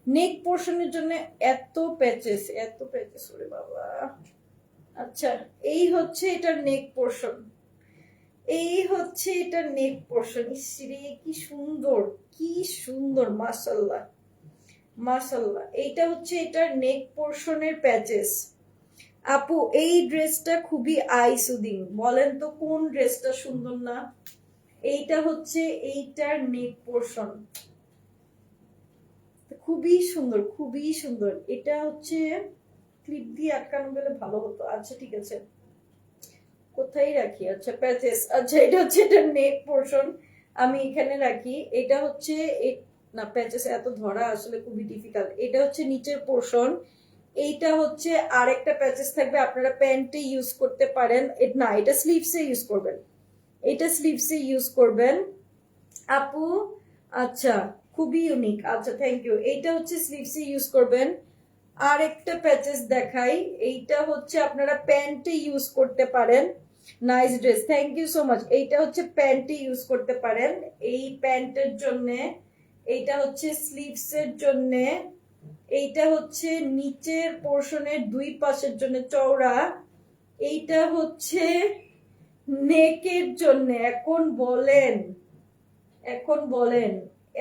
নেক পোর্শনের জন্য এত প্যাচেস, এত প্যাচেস, ওরে বাবা। আচ্ছা এই হচ্ছে এটার নেক পোর্শন, এই হচ্ছে এটার নেক পোর্শন। ইসরে কি সুন্দর, কি সুন্দর, মাশাআল্লাহ মাশাআল্লাহ। এইটা হচ্ছে এটার নেক পোর্শনের প্যাচেস। আপু এই ড্রেসটা খুবই আই সুদিং, বলেন তো কোন ড্রেসটা সুন্দর না? এইটা হচ্ছে এইটার নেক পোর্শন, খুবই সুন্দর, খুবই সুন্দর। এটা হচ্ছে ক্লিপ দিয়ে আটকানো গেলে ভালো হতো। আচ্ছা ঠিক আছে, কোথায় রাখি? আচ্ছা প্যাচেস, আচ্ছা এটা হচ্ছে এটা নেক পোর্শন, আমি এখানে রাখি। এটা হচ্ছে না প্যাচেস এত ধরা আসলে খুবই ডিফিকাল্ট। এটা হচ্ছে নিচের পোর্শন, এইটা হচ্ছে আরেকটা প্যাচেস থাকবে, আপনারা প্যান্টে ইউজ করতে পারেন। না এটা স্লিভসে ইউজ করবেন, এটা স্লিভসে ইউজ করবেন আপু। আচ্ছা খুবই ইউনিক, আচ্ছা থ্যাংক ইউ। এইটা হচ্ছে স্লিভসে ইউজ করবেন। আর একটা প্যাচেস দেখাই, এইটা হচ্ছে আপনারা প্যান্টে ইউজ করতে পারেন। Nice dress, thank you so much. এইটা হচ্ছে প্যান্টে ইউজ করতে পারেন, এই প্যান্টের জন্য। এইটা হচ্ছে স্লিভস এর জন্য, এইটা হচ্ছে নিচের পোর্শনের দুই পাশের জন্য চওড়া, এইটা হচ্ছে নেকের জন্য। এখন বলেন, এখন বলেন,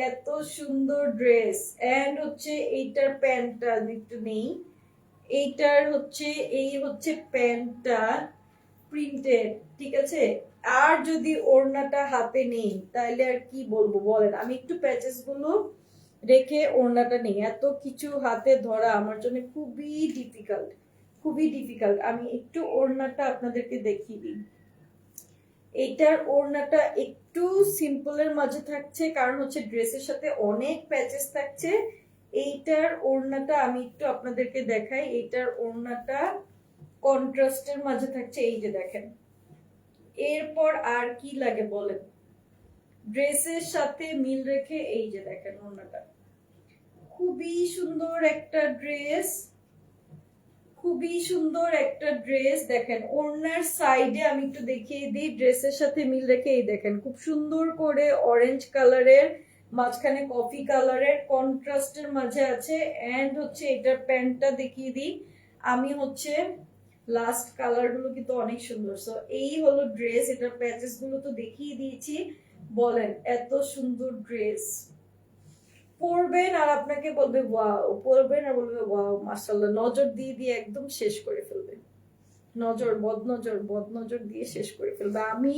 এত সুন্দর ড্রেস। এন্ড হচ্ছে এইটার প্যান্টটা একটু নেই, এইটার হচ্ছে এই হচ্ছে প্যান্টটা প্রিন্টেড, ঠিক আছে। আর যদি ওড়নাটা হাতে নেই তাহলে আর কি বলবো বলেন, আমি একটু প্যাচেস গুলো রেখে ওড়নাটা নেই, এত কিছু হাতে ধরা আমার জন্য খুবই ডিফিকাল্ট, খুবই ডিফিকাল্ট। আমি একটু ওড়নাটা আপনাদেরকে দেখিয়ে দিই। এইটার ওড়নাটা একটু সিম্পলের মাঝে থাকছে, কারণ হচ্ছে ড্রেসের সাথে অনেক প্যাচেস থাকছে। এইটার ওড়নাটা আমি একটু আপনাদেরকে দেখাই, এইটার ওড়নাটা কন্ট্রাস্টের মাঝে থাকছে, এই যে দেখেন। এরপর আর কি লাগে বলেন, ড্রেসের সাথে মিল রেখে এই যে দেখেন ওড়নাটা, খুবই সুন্দর একটা ড্রেস, খুবই সুন্দর একটা ড্রেস। দেখেন ওড়নার সাইডে আমি একটু দেখিয়ে দিই, ড্রেসের সাথে মিল রেখে এই দেখেন খুব সুন্দর করে অরেঞ্জ কালারের মাঝখানে কফি কালারের কন্ট্রাস্টের মাঝে আছে। এন্ড হচ্ছে এটার প্যান্টটা দেখিয়ে দিই আমি, হচ্ছে লাস্ট কালার গুলো কিন্তু অনেক সুন্দর। সো এই হলো ড্রেস, এটার প্যাচেস গুলো তো দেখিয়ে দিয়েছি। বলেন এত সুন্দর ড্রেস, পরবেন আর আপনাকে বলবে ওয়াও, পরবেন আর বলবে ওয়াও মাশাআল্লাহ, নজর দিয়ে দিয়ে একদম শেষ করে ফেলবে, নজর বদনজর বদনজর দিয়ে শেষ করে ফেলবে। আমি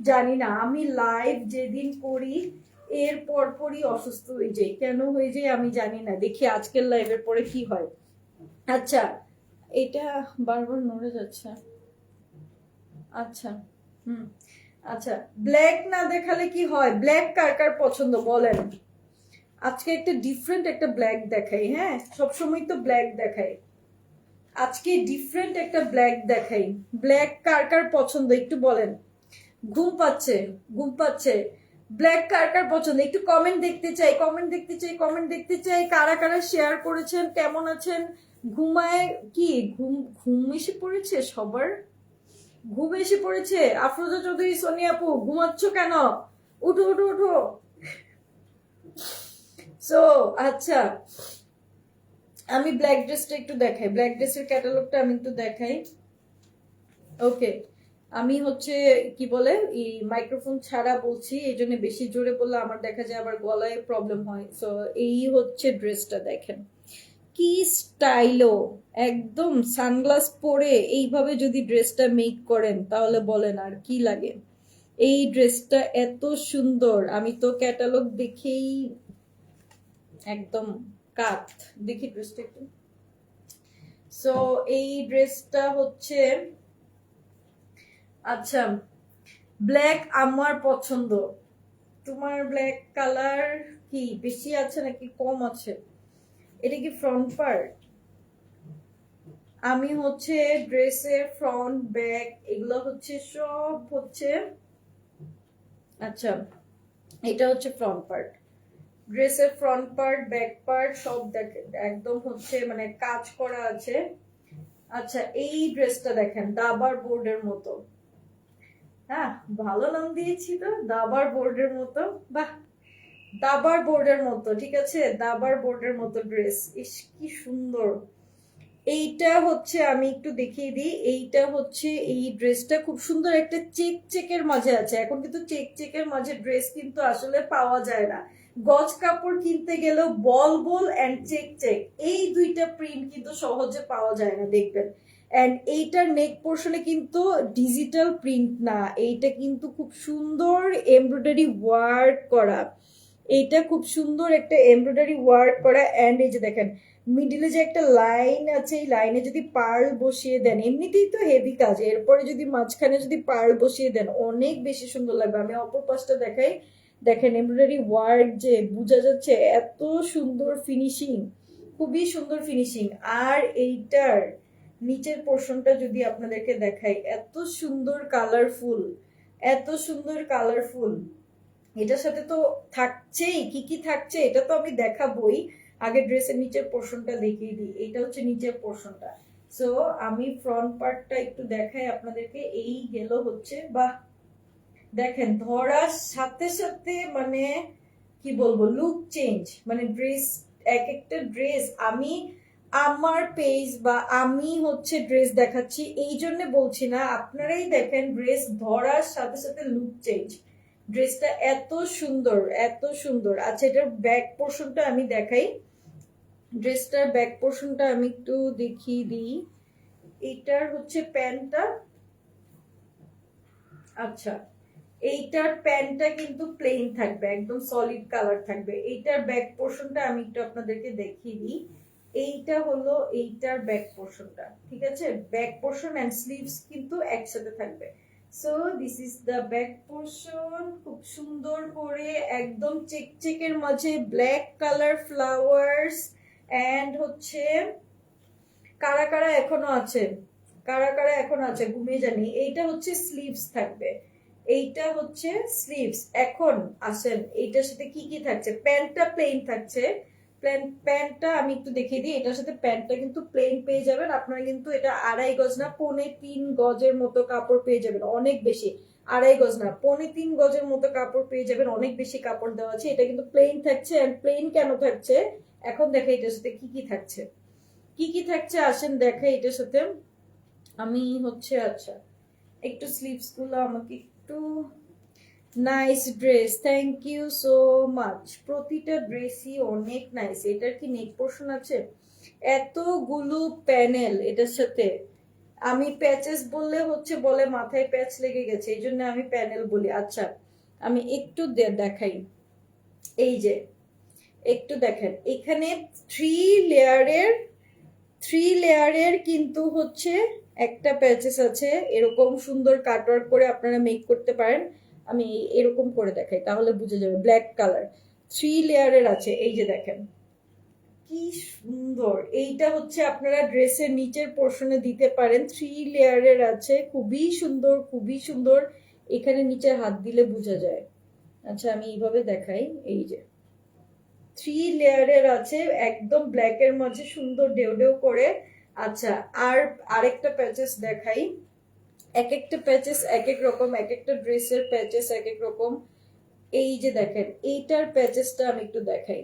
জানি না, আমি লাইভ যেদিন করি এর পরপরই অসুস্থ হয়ে যাই, কেন হয়ে যায় আমি জানি না, দেখি আজকের লাইভের পরে কি হয়। আচ্ছা এটা বারবার নড়ে যাচ্ছে, আচ্ছা আচ্ছা ব্ল্যাক না দেখালে কি হয়, ব্ল্যাক কার কার পছন্দ বলেন? আজকে একটা ডিফারেন্ট একটা ব্ল্যাক দেখাই, হ্যাঁ সবসময় তো ব্ল্যাক দেখাই, আজকে ডিফারেন্ট একটা ব্ল্যাক দেখাই। ব্ল্যাক কার কার পছন্দ একটু বলেন? ঘুম পাচ্ছে, ঘুম পাচ্ছে, ব্ল্যাক কার কার পছন্দ একটু কমেন্ট দেখতে চাই, কমেন্ট দেখতে চাই, কমেন্ট দেখতে চাই। কারা কারা শেয়ার করেছেন, কেমন আছেন? ঘুমায় কি ঘুম, ঘুম এসে পড়েছে সবার, ঘুম এসে পড়েছে। আফরোজা চৌধুরী, সোনিয়া আপু ঘুমাচ্ছ কেন? উঠো উঠো উঠো। সো আচ্ছা, আমি ব্ল্যাক ড্রেসটা একটু দেখাই, ব্ল্যাক ড্রেসের ক্যাটালগটা আমি একটু দেখাই। ওকে, আমি হচ্ছে কি বলে এই মাইক্রোফোন ছাড়া বলছি, এই জন্য বেশি জোরে বললে আমার দেখা যায় আবার গলায় প্রবলেম হয়। সো এই হচ্ছে ড্রেসটা, দেখেন কি স্টাইলো, একদম সানগ্লাস পরে এইভাবে যদি ড্রেসটা মেক করেন তাহলে বলেন আর কি লাগে। এই ড্রেসটা এত সুন্দর, আমি তো ক্যাটালগ দেখেই একদম কাত। দেখি ড্রেসটা একটু। সো এই ড্রেসটা হচ্ছে, আচ্ছা, ব্ল্যাক আমার পছন্দ। তোমার ব্ল্যাক কালার কি বেশি আছে নাকি কম আছে? এটা কি ফ্রন্ট পার্ট? আমি হচ্ছে ড্রেসের ফ্রন্ট ব্যাক এগুলো হচ্ছে সব হচ্ছে, আচ্ছা এটা হচ্ছে ফ্রন্ট পার্ট, ড্রেসের ফ্রন্ট পার্ট ব্যাক পার্ট সব দেখেন একদম হচ্ছে মানে কাজ করা আছে। আচ্ছা এই ড্রেসটা দেখেন দাবার বোর্ডের মতো, হ্যাঁ ভালো নাম দিয়েছি তো, দাবার বোর্ডের মতো। বাহ, দাবার বোর্ডের মতো, ঠিক আছে, দাবার বোর্ডের মতো ড্রেস, ইস কি সুন্দর। এইটা হচ্ছে আমি একটু দেখিয়ে দিই, এইটা হচ্ছে এই ড্রেসটা খুব সুন্দর একটা চেক চেকের মাঝে আছে। এখন কিন্তু চেক চেকের মাঝে ড্রেস কিন্তু আসলে পাওয়া যায় না, গজ কাপড় কিনতে গেলেও বল বল এন্ড চেক চেক এই দুইটা প্রিন্ট কিন্তু সহজে পাওয়া যায় না, দেখবেন। এন্ড এইটার নেক পোর্শনে কিন্তু ডিজিটাল প্রিন্ট না, এইটা কিন্তু খুব সুন্দর এমব্রয়ডারি ওয়ার্ক করা, এইটা খুব সুন্দর একটা এমব্রয়ডারি ওয়ার্ক করা। এন্ড এই যে দেখেন মিডিলে যে একটা লাইন আছে, এই লাইনে যদি পার্ল বসিয়ে দেন, এমনিতেই তো হেভি কাজ, এরপরে যদি মাঝখানে যদি পার্ল বসিয়ে দেন অনেক বেশি সুন্দর লাগবে। আমি অপর পাশটা দেখাই, দেখেন এমব্রয়ডারি ওয়ার্ক যে বোঝা যাচ্ছে, এত সুন্দর ফিনিশিং, খুবই সুন্দর ফিনিশিং। আর এইটার নিচের পোর্শনটা যদি আপনাদেরকে দেখাই, এত সুন্দর কালারফুল, এত সুন্দর কালারফুল। এটার সাথে তো থাকছেই, কি কি থাকছে এটা তো আমি দেখাবই, আগে ড্রেসের নিচের পোর্শনটা দেখিয়ে দিই। এটা হচ্ছে নিচের পোর্শনটা। সো আমি ফ্রন্ট পার্টটা একটু দেখাই আপনাদেরকে। এই গেল হচ্ছে, বাহ দেখেন ধরার সাথে সাথে মানে কি বলবো লুক চেঞ্জ, মানে ড্রেস, এক একটা ড্রেস আমি আমার পেজ বা আমি হচ্ছে ড্রেস দেখাচ্ছি এই জন্য বলছি না, আপনারাই দেখেন ড্রেস ধরার সাথে সাথে লুক চেঞ্জ, ড্রেসটা এত সুন্দর, এত সুন্দর। আচ্ছা এটার ব্যাক পোর্শনটা আমি দেখাই, ড্রেসটার ব্যাক পোর্শনটা আমি একটু দেখিয়ে দিই। এইটার হচ্ছে প্যান্টটা, আচ্ছা এইটার প্যান্টটা কিন্তু প্লেন থাকবে, একদম সলিড কালার থাকবে। এইটার ব্যাক পোর্শনটা আমি একটু আপনাদেরকে দেখিয়ে দিই। এইটা হলো এইটার ব্যাক পোর্শনটা, ঠিক আছে, ব্যাক পোর্শন এন্ড স্লিভস কিন্তু একসাথে থাকবে। So this is the back portion, খুব সুন্দর করে একদম চেকচেকের মাঝে ব্ল্যাক কালার ফ্লাওয়ার্স। এন্ড হচ্ছে কারা কারা এখনো আছে, কারা কারা এখনো আছে ঘুমিয়ে জানি। এইটা হচ্ছে স্লিভস থাকবে, এইটা হচ্ছে স্লিভস। এখন আসেন এইটার সাথে কি কি থাকছে, প্যান্টটা প্লেন থাকছে, প্যান্টটা আমি একটু দেখিয়ে দিই। এটার সাথে প্যান্টটা কিন্তু প্লেন পেয়ে যাবেন আপনারা, কিন্তু এটা 2.5 গজ না 3.25 গজের মতো কাপড় পেয়ে যাবেন, অনেক বেশি, 2.5 গজ না 3.25 গজের মতো কাপড় পেয়ে যাবেন, অনেক বেশি কাপড় দেওয়া আছে। এটা কিন্তু প্লেন থাকছে। আর প্লেন কেন থাকছে এখন দেখে এটার সাথে কি কি থাকছে, কি কি থাকছে আসেন দেখে এটার সাথে। আমি হচ্ছে আচ্ছা একটু স্লিভস গুলো আমাকে একটু, nice dress, thank you so much, প্রতিটা ড্রেসই অনেক নাইস। এটার কি নেক পোর্শন আছে, এতগুলো প্যানেল এটার সাথে, আমি প্যাচেস বললে হচ্ছে বলে মাথায় প্যাচ লেগে গেছে, এই জন্য আমি প্যানেল বলি। আচ্ছা আমি একটু দেখাই, এই যে একটু দেখেন এখানে 3 লেয়ারের, 3 লেয়ারের কিন্তু হচ্ছে একটা প্যাচেস আছে, এরকম সুন্দর কাটওয়ার্ক করে আপনারা মেক করতে পারেন। আমি এরকম করে দেখাই তাহলে বুঝে যাবে, ব্ল্যাক কালার 3 লেয়ারের আছে, এই যে দেখেন কি সুন্দর। এইটা হচ্ছে আপনারা ড্রেসের নিচের পোর্শনে দিতে পারেন, 3 লেয়ারের আছে, খুবই সুন্দর খুবই সুন্দর। এখানে নিচে হাত দিলে বোঝা যায়। আচ্ছা আমি এইভাবে দেখাই, এই যে 3 লেয়ারের আছে, একদম ব্ল্যাকের মাঝে সুন্দর ঢেউ ঢেউ করে। আচ্ছা আর আরেকটা প্যাচেস দেখাই, এক একটা প্যাচেস এক এক রকম, এক একটা ড্রেসের প্যাচেস এক এক রকম। এই যে দেখেন এইটার প্যাচেসটা আমি একটু দেখাই,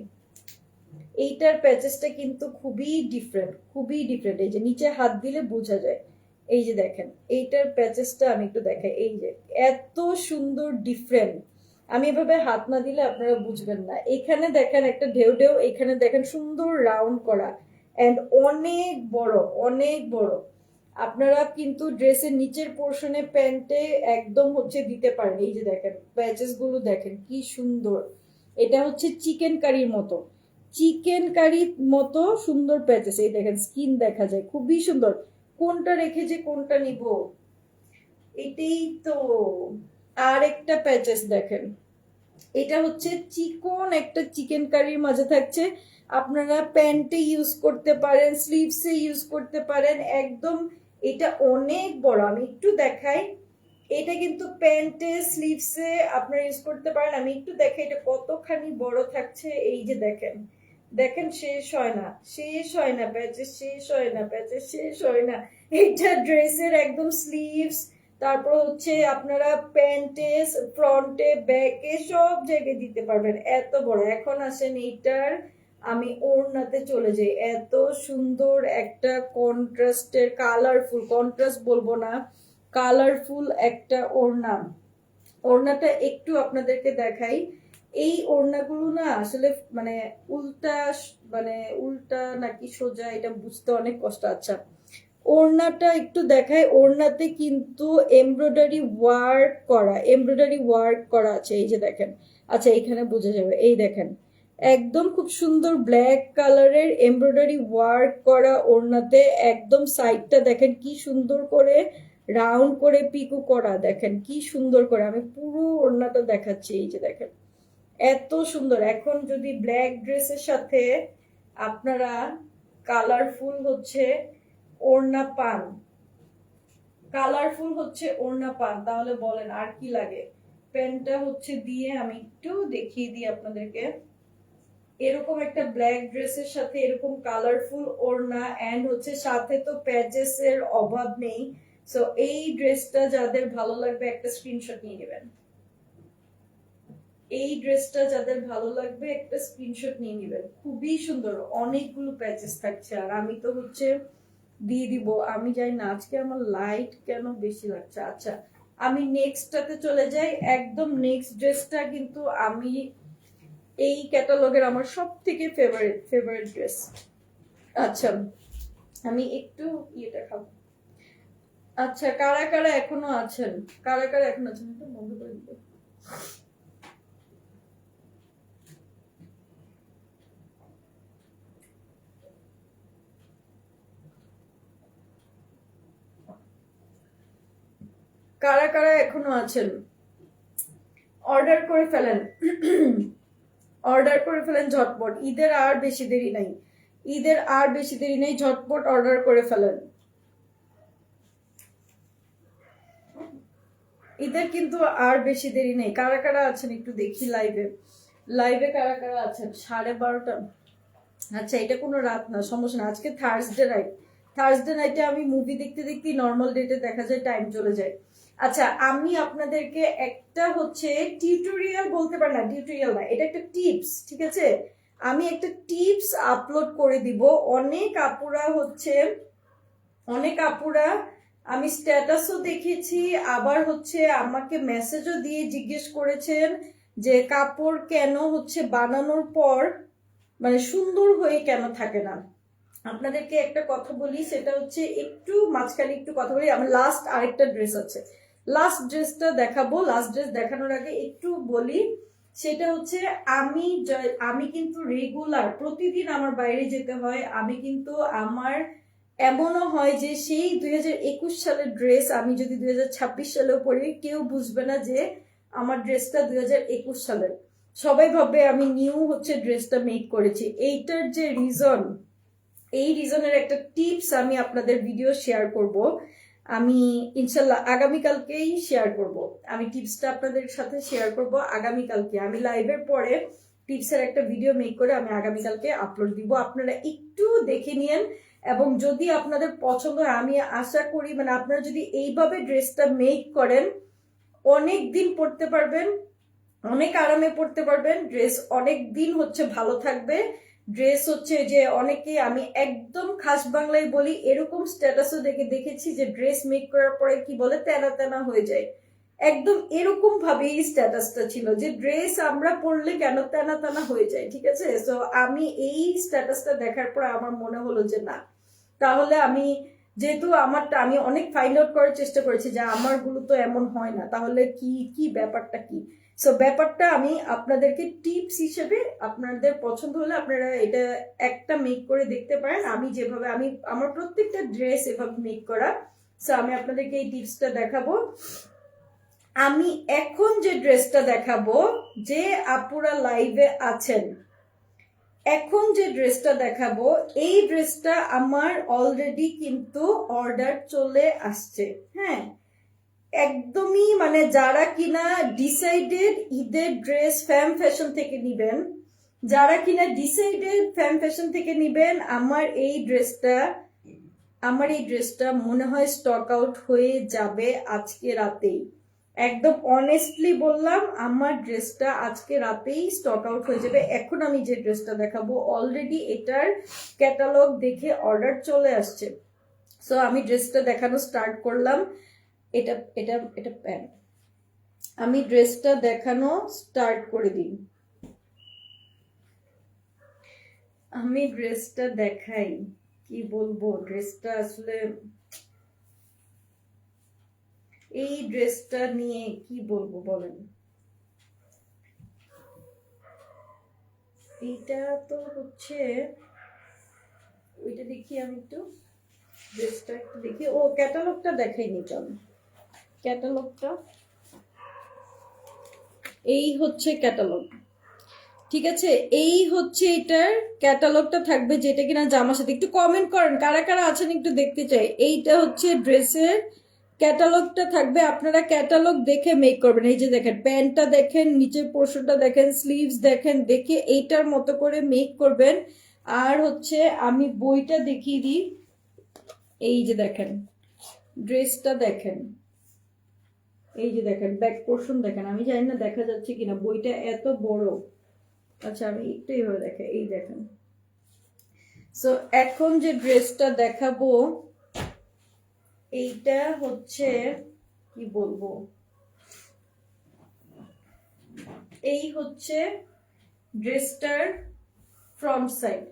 এইটার প্যাচেসটা কিন্তু খুবই ডিফারেন্ট, খুবই ডিফারেন্ট। এই যে নিচে হাত দিলে বোঝা যায়, এই যে দেখেন এইটার প্যাচেসটা আমি একটু দেখাই, এই যে এত সুন্দর ডিফারেন্ট। আমি এভাবে হাত না দিলে আপনারা বুঝবেন না। এখানে দেখেন একটা ঢেউ ঢেউ, এখানে দেখেন সুন্দর রাউন্ড করা এন্ড অনেক বড়, অনেক বড়। আপনারা কিন্তু ড্রেসের নিচের পোর্শনে প্যান্টে একদম হচ্ছে দিতে পারেন। এই যে দেখেন প্যাচেস গুলো দেখেন কি সুন্দর। এটা হচ্ছে চিকেন কারির মতো, চিকেন কারির মতো সুন্দর প্যাচেস। এই দেখেন স্কিন দেখা যায়, খুবই সুন্দর। কোনটা রেখে যে কোনটা নিব, এটাই তো। আর একটা প্যাচেস দেখেন, এটা হচ্ছে চিকন একটা চিকেন কারির মাঝে থাকছে। আপনারা প্যান্টে ইউজ করতে পারেন, স্লিভসে ইউজ করতে পারেন একদম। এটা অনেক বড়, আমি একটু দেখাই। এটা কিন্তু প্যান্টে স্লিভসে আপনারা ইউজ করতে পারেন। আমি একটু দেখাই এটা কতখানি বড় থাকছে। এই যে দেখেন, দেখেন শেষ হয় না, শেষ হয় না প্যাচেস, শেষ হয় না প্যাচেস, শেষ হয় না। এটা ড্রেসের একদম স্লিভস, তারপর হচ্ছে আপনারা প্যান্টে, ফ্রন্টে, ব্যাকে সব জায়গায় দিতে পারবেন, এত বড়। এখন আসেন এইটার আমি ওড়নাতে চলে যাই। এত সুন্দর একটা কন্ট্রাস্টের, কালারফুল, কন্ট্রাস্ট বলবো না, কালারফুল একটা ওড়না। ওড়নাটা একটু আপনাদেরকে দেখাই। এই ওড়নাগুলো না আসলে মানে উল্টা, মানে উল্টা নাকি সোজা এটা বুঝতে অনেক কষ্ট। আচ্ছা ওড়নাটা একটু দেখাই। ওড়নাতে কিন্তু এমব্রয়ডারি ওয়ার্ক করা, এমব্রয়ডারি ওয়ার্ক করা আছে, এই যে দেখেন। আচ্ছা এখানে বোঝা যাবে, এই দেখেন একদম খুব সুন্দর ব্ল্যাক কালারের এমব্রয়ডারি ওয়ার্ক করা ওড়নাতে। একদম সাইডটা দেখেন কি সুন্দর করে রাউন্ড করে পিকু করা, দেখেন কি সুন্দর করে। আমি পুরো ওড়নাটা দেখাচ্ছি, এই যে দেখেন এত সুন্দর। এখন যদি ব্ল্যাক ড্রেসের সাথে আপনারা কালারফুল হচ্ছে ওড়না পান, কালারফুল হচ্ছে ওড়না পান, তাহলে বলেন আর কি লাগে। প্যান্টটা হচ্ছে দিয়ে আমি একটু দেখিয়ে দিই আপনাদেরকে। এরকম একটা ব্ল্যাক ড্রেসের সাথে এরকম কালারফুল ওড়না এন্ড হচ্ছে সাথে তো প্যাচেস এর অভাব নেই। সো এই ড্রেসটা যাদের ভালো লাগবে একটা স্ক্রিনশট নিয়ে নেবেন। এই ড্রেসটা যাদের ভালো লাগবে একটা স্ক্রিনশট নিয়ে নেবেন। খুবই সুন্দর, অনেকগুলো প্যাচেস থাকছে। আর আমি তো হচ্ছে দিয়ে দিব। আমি জানি না আজকে আমার লাইট কেন বেশি লাগছে। আচ্ছা আমি নেক্সটটাতে চলে যাই। একদম নেক্সট ড্রেসটা কিন্তু আমি এই ক্যাটালগের আমার সব থেকে ফেভারিট ড্রেস। আচ্ছা আমি একটু ইয়েটা খাবো। আচ্ছা কারা কারা এখনো আছেন, কারা কারা এখনো আছেন একটু বন্ধ করে দিবে। কারা কারা এখনো আছেন অর্ডার করে ফেলেন, অর্ডার করে ফেলেন ঝটপট। ঈদের আর বেশি দেরি নাই, ঈদের আর বেশি দেরি নেই, ঝটপট অর্ডার করে ফেলেন। ঈদের কিন্তু আর বেশি দেরি নেই। কারা কারা আছেন একটু দেখি লাইভে, লাইভে কারা কারা আছেন। 12:30। আচ্ছা এটা কোনো রাত না, সমস্যা না। আজকে থার্সডে নাইট, থার্সডে নাইটে আমি মুভি দেখতে দেখতে নর্মাল ডেটে দেখা যায় টাইম চলে যায়। আচ্ছা আমি আপনাদেরকে একটা হচ্ছে টিউটোরিয়াল বলতে পারি না, টিউটোরিয়াল না, এটা একটা টিপস, ঠিক আছে। আমি একটা টিপস আপলোড করে দিব। অনেক আপুরা হচ্ছে, অনেক আপুরা আমি স্ট্যাটাসও দেখেছি, আবার হচ্ছে আমাকে মেসেজও দিয়ে জিজ্ঞেস করেছেন যে কাপড় কেন হচ্ছে বানানোর পর মানে সুন্দর হয়ে কেন থাকে না। আপনাদেরকে একটা কথা বলি, সেটা হচ্ছে একটু মাঝখানে একটু কথা বলি। আমার লাস্ট আরেকটা ড্রেস আছে, লাস্ট ড্রেসটা দেখাবো। লাস্ট ড্রেস দেখানোর আগে একটু বলি, সেটা হচ্ছে আমি কিন্তু রেগুলার প্রতিদিন আমার বাইরে যেতে হয়। আমি কিন্তু আমার এমনও হয় যে সেই 2021 সালের ড্রেস আমি যদি 2026 সালেও পরি কেউ বুঝবে না যে আমার ড্রেসটা 2021 সালের। সবাই ভাববে আমি নিউ হচ্ছে ড্রেসটা মেক করেছি। এইটার যে রিজন, এই রিজনের একটা টিপস আমি আপনাদের ভিডিও শেয়ার করব। আমি ইনশাল্লাহ আগামীকালকেই শেয়ার করব। আমি টিপসটা আপনাদের সাথে শেয়ার করব আগামীকালকে। আমি লাইভের পরে টিপসের একটা ভিডিও মেক করে আমি আগামীকালকে আপলোড দিব। আপনারা একটু দেখে নিন এবং যদি আপনাদের পছন্দ হয়, আমি আশা করি মানে আপনারা যদি এইভাবে ড্রেসটা মেক করেন অনেক দিন পরতে পারবেন, অনেক আরামে পরতে পারবেন। ড্রেস অনেক দিন হচ্ছে ভালো থাকবে। ড্রেস হচ্ছে যে অনেকে, আমি একদম খাস বাংলায় বলি, এরকম স্ট্যাটাসও দেখেছি যে ড্রেস মেক করার পরে কি বলে তেনা তেনা হয়ে যায়। একদম এরকম ভাবে এই স্ট্যাটাসটা ছিল যে ড্রেস আমরা পরলে কেন তেনা তেনা হয়ে যায়, ঠিক আছে। তো আমি এই স্ট্যাটাসটা দেখার পর আমার মনে হলো যে না, তাহলে আমি, যেহেতু আমারটা আমি অনেক ফাইন্ড আউট করার চেষ্টা করেছি যে আমারগুলো তো এমন হয় না, তাহলে কি কি ব্যাপারটা কি। সো ব্যাপারটা আমি আপনাদেরকে টিপস হিসেবে, আপনাদের পছন্দ হলে আপনারা এটা একটা মেক করে দেখতে পারেন। আমি যেভাবে, আমি আমার প্রত্যেকটা ড্রেস এভাবে মেক করা। সো আমি আপনাদেরকে এই টিপসটা দেখাবো। আমি এখন যে ড্রেসটা দেখাবো, যে আপুরা লাইভে আছেন, এখন যে ড্রেসটা দেখাবো, এই ড্রেসটা আমার অলরেডি কিন্তু অর্ডার চলে আসছে। হ্যাঁ, একদমই মানে যারা কিনা ডিসাইডেড ঈদের ড্রেস ফ্যাম ফ্যাশন থেকে নিবেন, যারা কিনা ডিসাইডেড ফ্যাম ফ্যাশন থেকে নিবেন, আমার এই ড্রেসটা মনে হয় স্টক আউট হয়ে যাবে আজকে রাতেই। একদম অনেস্টলি বললাম, আমার ড্রেসটা আজকে রাতেই স্টক আউট হয়ে যাবে। এখন আমি যে ড্রেসটা দেখাবো, অলরেডি এটার ক্যাটালগ দেখে অর্ডার চলে আসছে। সো আমি ড্রেসটা দেখানো স্টার্ট করলাম। এটা এটা এটা প্যান্ট। আমি ড্রেসটা দেখানো স্টার্ট করে দিই। আমি ড্রেসটা দেখাই, কি বলবো, ড্রেসটা আসলে, এই ড্রেসটা নিয়ে কি বলবো বলেন। এইটা তো হচ্ছে, ওইটা দেখি আমি একটু, ড্রেসটা একটু দেখি। ও ক্যাটালগটা দেখাইনি, চল ক্যাটালগটা, এই হচ্ছে ক্যাটালগ, ঠিক আছে। এই হচ্ছে এটার ক্যাটালগটা থাকবে, যেটা কিনা জামার সাথে। একটু কমেন্ট করেন কারা কারা আছেন, একটু দেখতে চাই। এইটা হচ্ছে ড্রেসের ক্যাটালগটা থাকবে, আপনারা ক্যাটালগ দেখে মেক করবেন। এই যে দেখেন প্যান্টটা দেখেন, নিচের পোর্শনটা দেখেন, স্লিভস দেখেন, দেখে এইটার মতো করে মেক করবেন। আর হচ্ছে আমি বইটা দেখিয়ে দিই। এই যে দেখেন ড্রেসটা দেখেন, এই যে দেখেন ব্যাক পোর্শন দেখেন, আমি জানি না দেখা যাচ্ছে কিনা, বইটা এত বড়। আচ্ছা আমি একটু এইভাবে দেখাই, এই দেখেন। সো এখন যে ড্রেসটা দেখাবো, এইটা হচ্ছে, কি বলবো, এই হচ্ছে ড্রেসটার ফ্রন্ট সাইড,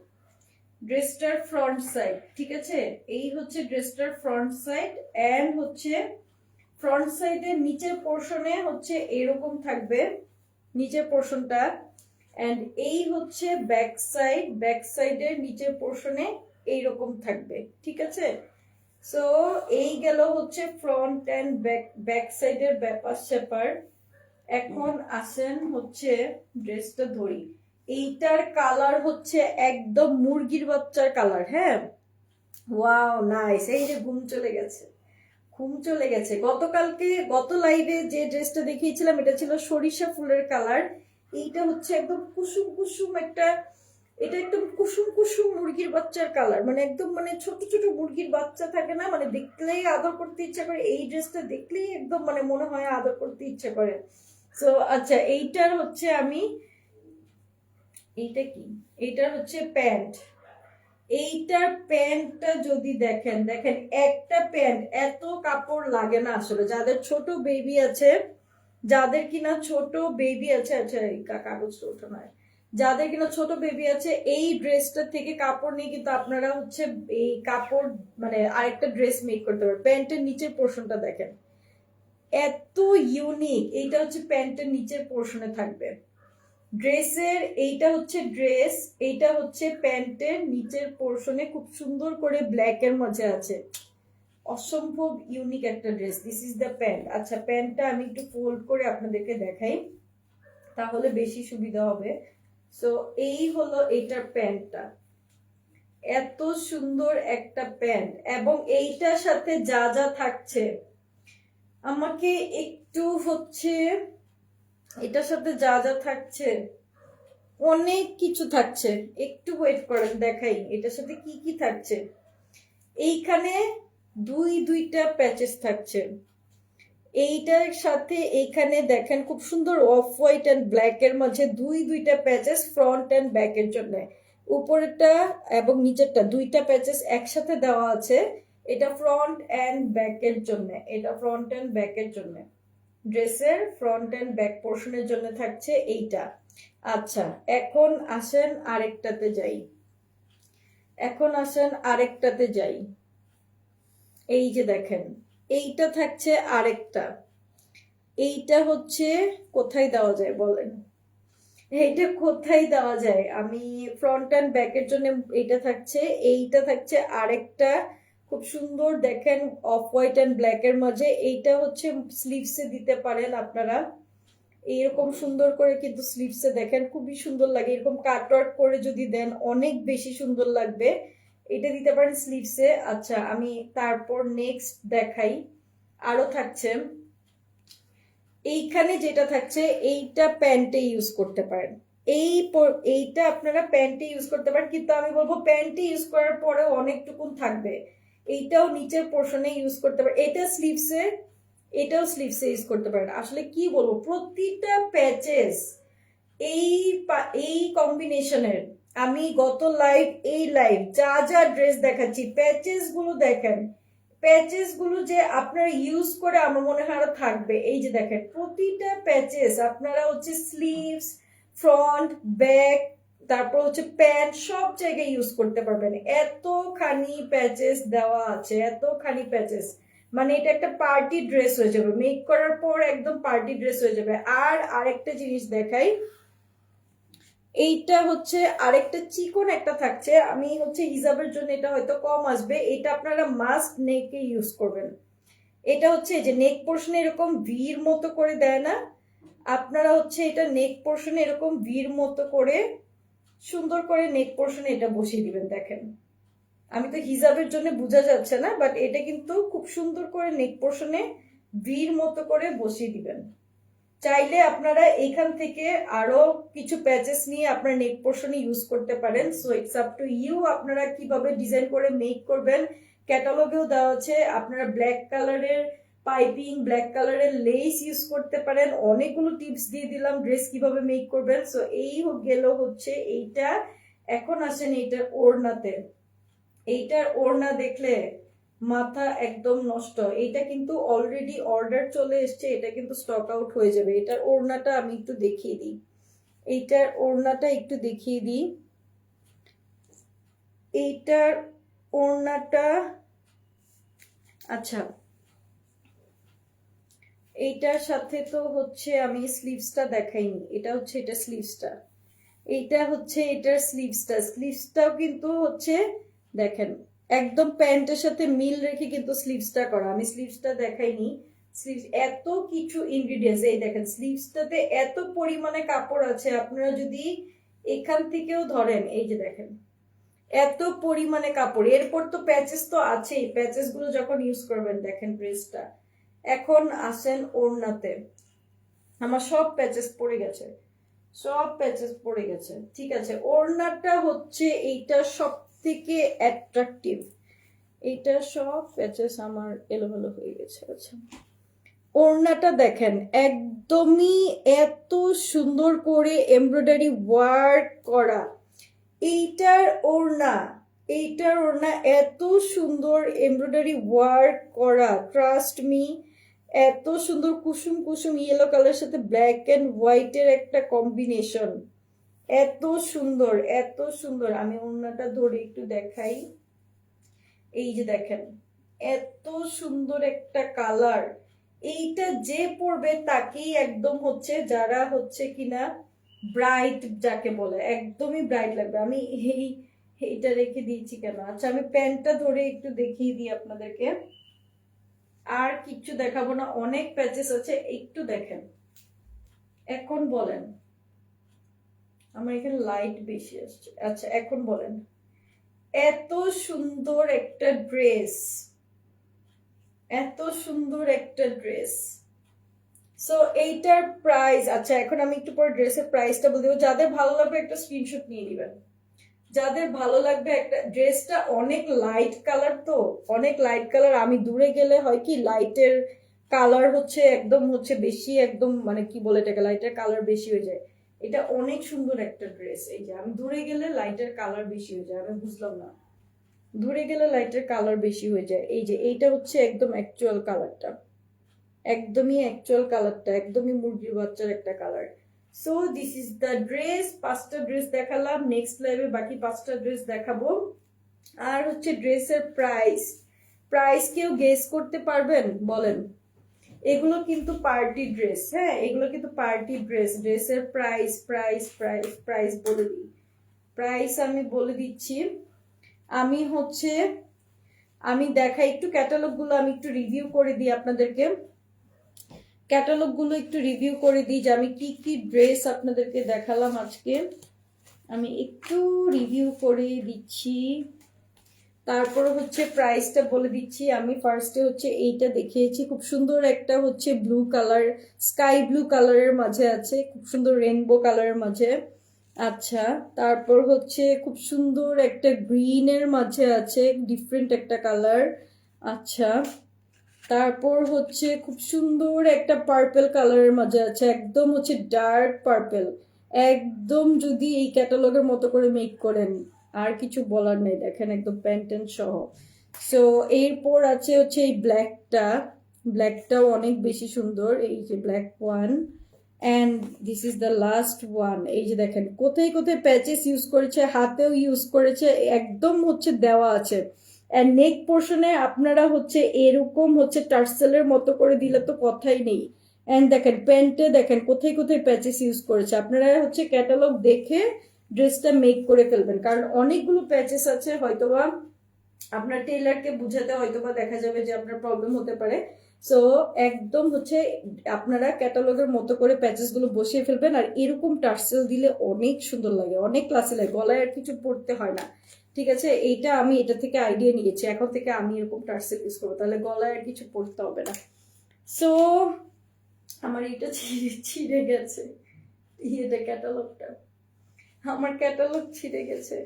ড্রেসটার ফ্রন্ট সাইড, ঠিক আছে। এই হচ্ছে ড্রেসটার ফ্রন্ট সাইড, এন্ড হচ্ছে ফ্রন্ট সাইডের নিচের পোর্শনে হচ্ছে এরকম থাকবে নিচের পোর্শনটা, এন্ড এই হচ্ছে ব্যাক সাইড, ব্যাক সাইডের নিচের পোর্শনে এইরকম থাকবে, ঠিক আছে। সো এই গেল হচ্ছে ফ্রন্ট এন্ড ব্যাক সাইডের ব্যাপার স্যাপার। এখন আসেন হচ্ছে ড্রেসটা ধরি। এইটার কালার হচ্ছে একদম মুরগির বাচ্চার কালার। হ্যাঁ, ওয়াও নাইস। এই যে ঘুম চলে গেছে, ঘুম চলে গেছে। গত লাইভে যে ড্রেসটা দেখিয়েছিলাম, এটা ছিল সরিষা ফুলের কালার। এইটা হচ্ছে একদম কুসুম কুসুম একটা, এটা একদম কুসুম কুসুম মুরগির বাচ্চার কালার, মানে একদম মানে ছোট ছোট মুরগির বাচ্চা থাকে না, মানে দেখলেই আদর করতে ইচ্ছা করে। এই ড্রেসটা দেখলেই একদম মানে মনে হয় আদর করতে ইচ্ছা করে। সো আচ্ছা, এইটার হচ্ছে আমি, এইটা কি, এইটার হচ্ছে প্যান্ট। এইটার প্যান্টটা যদি দেখেন, দেখেন একটা প্যান্ট এত কাপড় লাগে না আসলে। যাদের ছোট বেবি আছে, যাদের কিনা ছোট বেবি আছে, আচ্ছা এই কাগজটা ওঠা নয়, যাদের কিনা ছোট বেবি আছে, এই ড্রেসটা থেকে কাপড় নিয়ে কিন্তু আপনারা হচ্ছে এই কাপড় মানে আরেকটা ড্রেস মেক করতে পারবেন। প্যান্টের নিচের পোর্শনটা দেখেন, এত ইউনিক। এইটা হচ্ছে প্যান্টের নিচের পোর্শনে থাকবে ড্রেসের, এইটা হচ্ছে ড্রেস, এইটা হচ্ছে প্যান্টের নিচের পোর্শনে খুব সুন্দর করে ব্ল্যাক এর মধ্যে আছে। অসম্ভব ইউনিক একটা dress. This is the pant. আচ্ছা প্যান্টটা আমি একটু ফোল্ড করে আপনাদেরকে দেখাই, তাহলে বেশি সুবিধা হবে। সো এই হলো এইটার প্যান্টটা, এত সুন্দর একটা প্যান্ট। এবং এইটার সাথে যা যা থাকছে, আমাকে একটু হচ্ছে, এটার সাথে যা যা থাকছে, অনেক কিছু থাকছে। একটু ওয়েট করেন দেখাই এটার সাথে কি কি থাকছে। এইখানে দুইটা প্যাচেস থাকছে, এইটার সাথে এইখানে দেখেন খুব সুন্দর অফ হোয়াইট এন্ড ব্ল্যাক এর মাঝে দুইটা প্যাচেস ফ্রন্ট এন্ড ব্যাক এর জন্য। উপরেরটা এবং নিচেরটা দুইটা প্যাচেস একসাথে দেওয়া আছে। এটা ফ্রন্ট অ্যান্ড ব্যাকের জন্য, এটা ফ্রন্ট অ্যান্ড ব্যাকের জন্য, ড্রেসের ফ্রন্ট অ্যান্ড ব্যাক পোর্শনের জন্য থাকছে এইটা। আচ্ছা, এখন আসেন আরেকটাতে যাই, এখন আসেন আরেকটাতে যাই। এই যে দেখেন, এইটা থাকছে আরেকটা। এইটা হচ্ছে কোথায় দেওয়া যায় বলেন, এইটা কোথায় দেওয়া যায়? আমি ফ্রন্ট অ্যান্ড ব্যাকের জন্য এইটা থাকছে, এইটা থাকছে আরেকটা খুব সুন্দর দেখেন অফ হোয়াইট অ্যান্ড ব্ল্যাক এর মাঝে। এইটা হচ্ছে স্লিভসে দিতে পারেন আপনারা, এইরকম সুন্দর করে কিন্তু স্লিভসে দেখেন খুবই সুন্দর লাগে, এরকম কাটওয়ার্ক করে যদি দেন অনেক বেশি সুন্দর লাগবে, এটা দিতে পারেন স্লিভসে। আচ্ছা, আমি তারপর নেক্সট দেখাই, আরো থাকছে এইখানে যেটা থাকছে, এইটা প্যান্টে ইউজ করতে পারেন, এইটা আপনারা প্যান্টে ইউজ করতে পারেন, কিন্তু আমি বলবো প্যান্টে ইউজ করার পরেও অনেকটুকুন থাকবে, এইটাও নিচের পোর্শনে ইউজ করতে পারেন, এটা স্লিভসে, এটাও স্লিভসে ইউজ করতে পারেন। আসলে কি বলবো, প্রতিটা প্যাচেস এই এই কম্বিনেশনের, আমি গত লাইভ এই লাইভ যা যা ড্রেস দেখাচ্ছি প্যাচেস গুলো দেখেন, প্যাচেস গুলো যে আপনারা ইউজ করে আমার মনে হয় আরো থাকবে। এই যে দেখেন প্রতিটা প্যাচেস আপনারা হচ্ছে স্লিভস, ফ্রন্ট, ব্যাক, তারপর হচ্ছে প্যান্ট সব জায়গায় ইউজ করতে পারবেন, এতখানি প্যাচেস দেওয়া আছে, এতখানি প্যাচেস, মানে এটা একটা পার্টি ড্রেস হয়ে যাবে, মেক করার পর একদম পার্টি ড্রেস হয়ে যাবে। আর আরেকটা জিনিস দেখাই, এইটা হচ্ছে আরেকটা চিকন একটা থাকছে, আমি হচ্ছে হিজাবের জন্য এটা হয়তো কম আসবে, এটা আপনারা মাস্ট নেকে ইউজ করবেন। এটা হচ্ছে যে নেক পোর্শনে এরকম ভির মতো করে দেয় না, আপনারা হচ্ছে এটা নেক পোর্শনে এরকম ভির মতো করে সুন্দর করে নেক পোর্শনে এটা বসিয়ে দিবেন। দেখেন আমি তো হিজাবের জন্য বোঝা যাচ্ছে না, বাট এটা কিন্তু খুব সুন্দর করে নেক পোর্শনে ভির মতো করে বসিয়ে দিবেন। চাইলে আপনারা এখান থেকে আরো কিছু প্যাচেস নিয়ে আপনার নেক পোর্শনে ইউজ করতে পারেন। So it's up to you, আপনারা কিভাবে ডিজাইন করে মেক করবেন, ক্যাটালগেও দেওয়া আছে। আপনারা ব্ল্যাক কালারের পাইপিং, ব্ল্যাক কালারের লেস ইউজ করতে পারেন, অনেকগুলো টিপস দিয়ে দিলাম ড্রেস কিভাবে মেক করবেন। সো এই গেল হচ্ছে এইটা। এখন আসেন এইটার ওড়নাতে, এইটার ওড়না দেখলে মাথা একদম নষ্ট, এইটা কিন্তু অলরেডি অর্ডার চলে এসছে, এটা কিন্তু স্টক আউট হয়ে যাবে। এটার ওড়নাটা আমি একটু দেখিয়ে দিই, এইটার ওড়নাটা একটু দেখিয়ে দিই, এইটার ওড়নাটা, আচ্ছা এইটার সাথে তো হচ্ছে আমি স্লিভসটা দেখাইনি, এটা হচ্ছে এটা স্লিভসটা, এইটা হচ্ছে এটার স্লিভসটা, স্লিভসটাও কিন্তু হচ্ছে দেখেন একদম প্যান্টের সাথে মিল রেখে কিন্তু স্লিভসটা করা, আমি স্লিভসটা দেখাইনি। স্লিভস এত কিছু ইনগ্রিডিয়েন্টস, এই দেখেন স্লিভসটাতে এত পরিমাণে কাপড় আছে, আপনারা যদি এখান থেকেও ধরেন, এই যে দেখেন এত পরিমাণে কাপড়, এরপর তো প্যাচেস তো আছেই, প্যাচেস গুলো যখন ইউজ করবেন দেখেন ড্রেসটা। এখন আসেন ওড়নাতে, আমার সব প্যাচেস পড়ে গেছে, সব প্যাচেস পড়ে গেছে, ঠিক আছে। ওড়নাটা হচ্ছে এইটা সব থেকে অ্যাট্রাকটিভ, এইটা সব প্যাচেস আমার এলোমেলো হয়ে গেছে। আচ্ছা, ওড়নাটা দেখেন একদমই এত সুন্দর করে এমব্রয়ডারি ওয়ার্ক করা, এইটার ওড়না, এইটার ওড়না এত সুন্দর এমব্রয়ডারি ওয়ার্ক করা, ট্রাস্ট মি, এত সুন্দর কুসুম কুসুম ইয়েলো কালারের সাথে ব্ল্যাক এন্ড হোয়াইটের একটা কম্বিনেশন, এত সুন্দর এত সুন্দর। আমি ওড়নাটা ধরে একটু দেখাই, এই যে দেখেন এত সুন্দর একটা কালার, এইটা যে পরবে তাকেই একদম হচ্ছে, যারা হচ্ছে কিনা ব্রাইট যাকে বলে একদমই ব্রাইট লাগবে। আমি এইটা রেখে দিয়েছি কেন, আচ্ছা আমি প্যান্টটা ধরে একটু দেখিয়ে দিই আপনাদেরকে, আর কিচ্ছু দেখাবো না, অনেক প্যাচেস আছে, একটু দেখেন। এখন বলেন, আমার এখানে লাইট বেশি আসছে, আচ্ছা এখন বলেন, এত সুন্দর একটা ড্রেস, এত সুন্দর একটা ড্রেস। সো এইটার প্রাইস, আচ্ছা এখন আমি একটু পরে ড্রেসের প্রাইসটা বলে দেবো, যাদের ভালো লাগবে একটা স্ক্রিনশট নিয়ে নেবেন, যাদের ভালো লাগবে। একটা ড্রেসটা অনেক লাইট কালার, তো অনেক লাইট কালার, আমি দূরে গেলে হয় কি লাইটের কালার হচ্ছে একদম হচ্ছে বেশি, একদম মানে কি বলে এটাকে, লাইটের কালার বেশি হয়ে যায়। এটা অনেক সুন্দর একটা ড্রেস। এই যে আমি দূরে গেলে লাইটের কালার বেশি হয়ে যায়, আমি বুঝলাম না, দূরে গেলে লাইটের কালার বেশি হয়ে যায়। এই যে এইটা হচ্ছে একদম অ্যাকচুয়াল কালারটা, একদমই অ্যাকচুয়াল কালারটা, একদমই মুরগির বাচ্চার একটা colour. So this is the dress. 5টা ড্রেস দেখালাম, নেক্সট লাইভে বাকি 5টা ড্রেস দেখাবো। আর হচ্ছে ড্রেসের প্রাইস, প্রাইস কেউ গেস করতে পারবেন বলেন? এগুলো কিন্তু পার্টি ড্রেস, হ্যাঁ এগুলো কিন্তু পার্টি ড্রেস। ড্রেসের প্রাইস প্রাইস প্রাইস প্রাইস বলে দিই, প্রাইস আমি বলে দিচ্ছি। আমি দেখাই একটু ক্যাটালগ গুলো, আমি একটু রিভিউ করে দিই আপনাদেরকে, ক্যাটালগ গুলো একটু রিভিউ করে দিই যে আমি কি কি ড্রেস আপনাদেরকে দেখালাম আজকে, আমি একটু রিভিউ করে দিচ্ছি। তারপর হচ্ছে প্রাইসটা বলে দিচ্ছি। আমি ফার্স্টে হচ্ছে এইটা দেখিয়েছি, খুব সুন্দর একটা হচ্ছে ব্লু কালার, স্কাই ব্লু কালারের মাঝে আছে, খুব সুন্দর রেইনবো কালারের মাঝে। আচ্ছা, তারপর হচ্ছে খুব সুন্দর একটা গ্রিনের মাঝে আছে, ডিফারেন্ট একটা কালার। আচ্ছা, তারপর হচ্ছে খুব সুন্দর একটা পার্পল কালারের মাঝে আছে, একদম হচ্ছে ডার্ক পার্পল, একদম যদি এই ক্যাটালগের মতো করে মেক করেন আর কিছু বলার নেই, দেখেন একদম প্যান্টেন সহ। সো এরপর আছে হচ্ছে এই ব্ল্যাকটা, ব্ল্যাকটাও অনেক বেশি সুন্দর, এই যে black one. And this is the last one. এই যে দেখেন কোথায় কোথায় প্যাচেস ইউজ করেছে, হাতেও ইউজ করেছে, একদম হচ্ছে দেওয়া আছে। অ্যান্ড নেক পোর্শনে আপনারা হচ্ছে এরকম হচ্ছে টার্সেলের মতো করে দিলে তো কথাই নেই। অ্যান্ড দেখেন প্যান্টে দেখেন কোথায় কোথায় প্যাচেস ইউজ করেছে, আপনারা হচ্ছে ক্যাটালগ দেখে ড্রেসটা মেক করে ফেলবেন, কারণ অনেকগুলো প্যাচেস আছে, হয়তোবা আপনার টেইলারকে বুঝাতে হয়তোবা দেখা যাবে যে আপনার প্রবলেম হতে পারে। সো একদম হচ্ছে আপনারা ক্যাটালগের মতো করে প্যাচেস গুলো বসিয়ে ফেলবেন। আর এরকম টার্সেল দিলে অনেক সুন্দর লাগে, অনেক ক্লাসি লাগে, গলায় আর কিছু পড়তে হয় না। ঠিক আছে, এইটা আমি এটা থেকে আইডিয়া নিয়েছি, এখন থেকে আমি এরকম টার্সেল ইউজ করবো, তাহলে গলায় আর কিছু পড়তে হবে না। সো আমার এটা ছিঁড়ে গেছে, এটা ক্যাটালগটা, আমার ক্যাটালগ ছিঁড়ে গেছে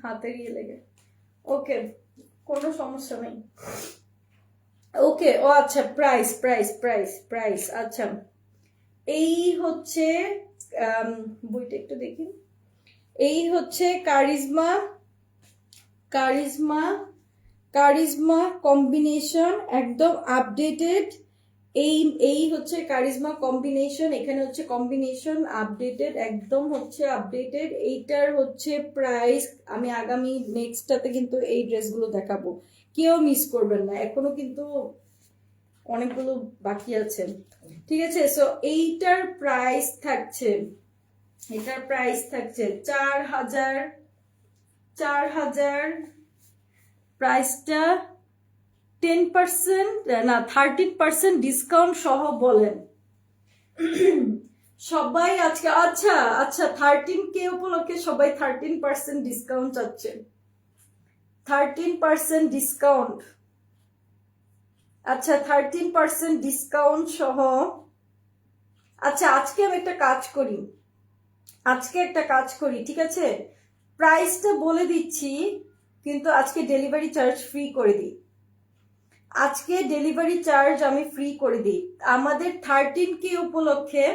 হাতের ইয়ে লেগে। ওকে, কোনো সমস্যা নেই। ওকে, ও আচ্ছা, প্রাইস প্রাইস প্রাইস প্রাইস আচ্ছা, এই হচ্ছে বইটা একটু দেখি, এই হচ্ছে কারিজমা, কারিজমা কারিজমা কম্বিনেশন, একদম আপডেটেড। এই হচ্ছে কারিজমা কম্বিনেশন, এখানে হচ্ছে কম্বিনেশন আপডেটেড, একদম হচ্ছে আপডেটেড। এইটার হচ্ছে প্রাইস, আমি আগামী নেক্সটটাতে কিন্তু এই ড্রেসগুলো দেখাবো, কেউ মিস করবেন না, এখনো কিন্তু অনেকগুলো বাকি আছে। ঠিক আছে, সো এইটার প্রাইস থাকছে, এটার প্রাইস থাকছে 4,000 প্রাইসটা 10% না 13% ডিসকাউন্ট সহ বলেন সবাই আজকে। আচ্ছা আচ্ছা, 13K উপলক্ষে সবাই 13% ডিসকাউন্ট চাচ্ছে, 13% ডিসকাউন্ট। আচ্ছা, 13% ডিসকাউন্ট সহ। আচ্ছা, আজকে আমি একটা কাজ করি, আজকে একটা কাজ করি, ঠিক আছে, প্রাইসটা বলে দিচ্ছি, কিন্তু আজকে ডেলিভারি চার্জ ফ্রি করে দিই, আজকে ডেলিভারি চার্জ আমি ফ্রি করে দিই। আমাদের 13K উপলক্ষে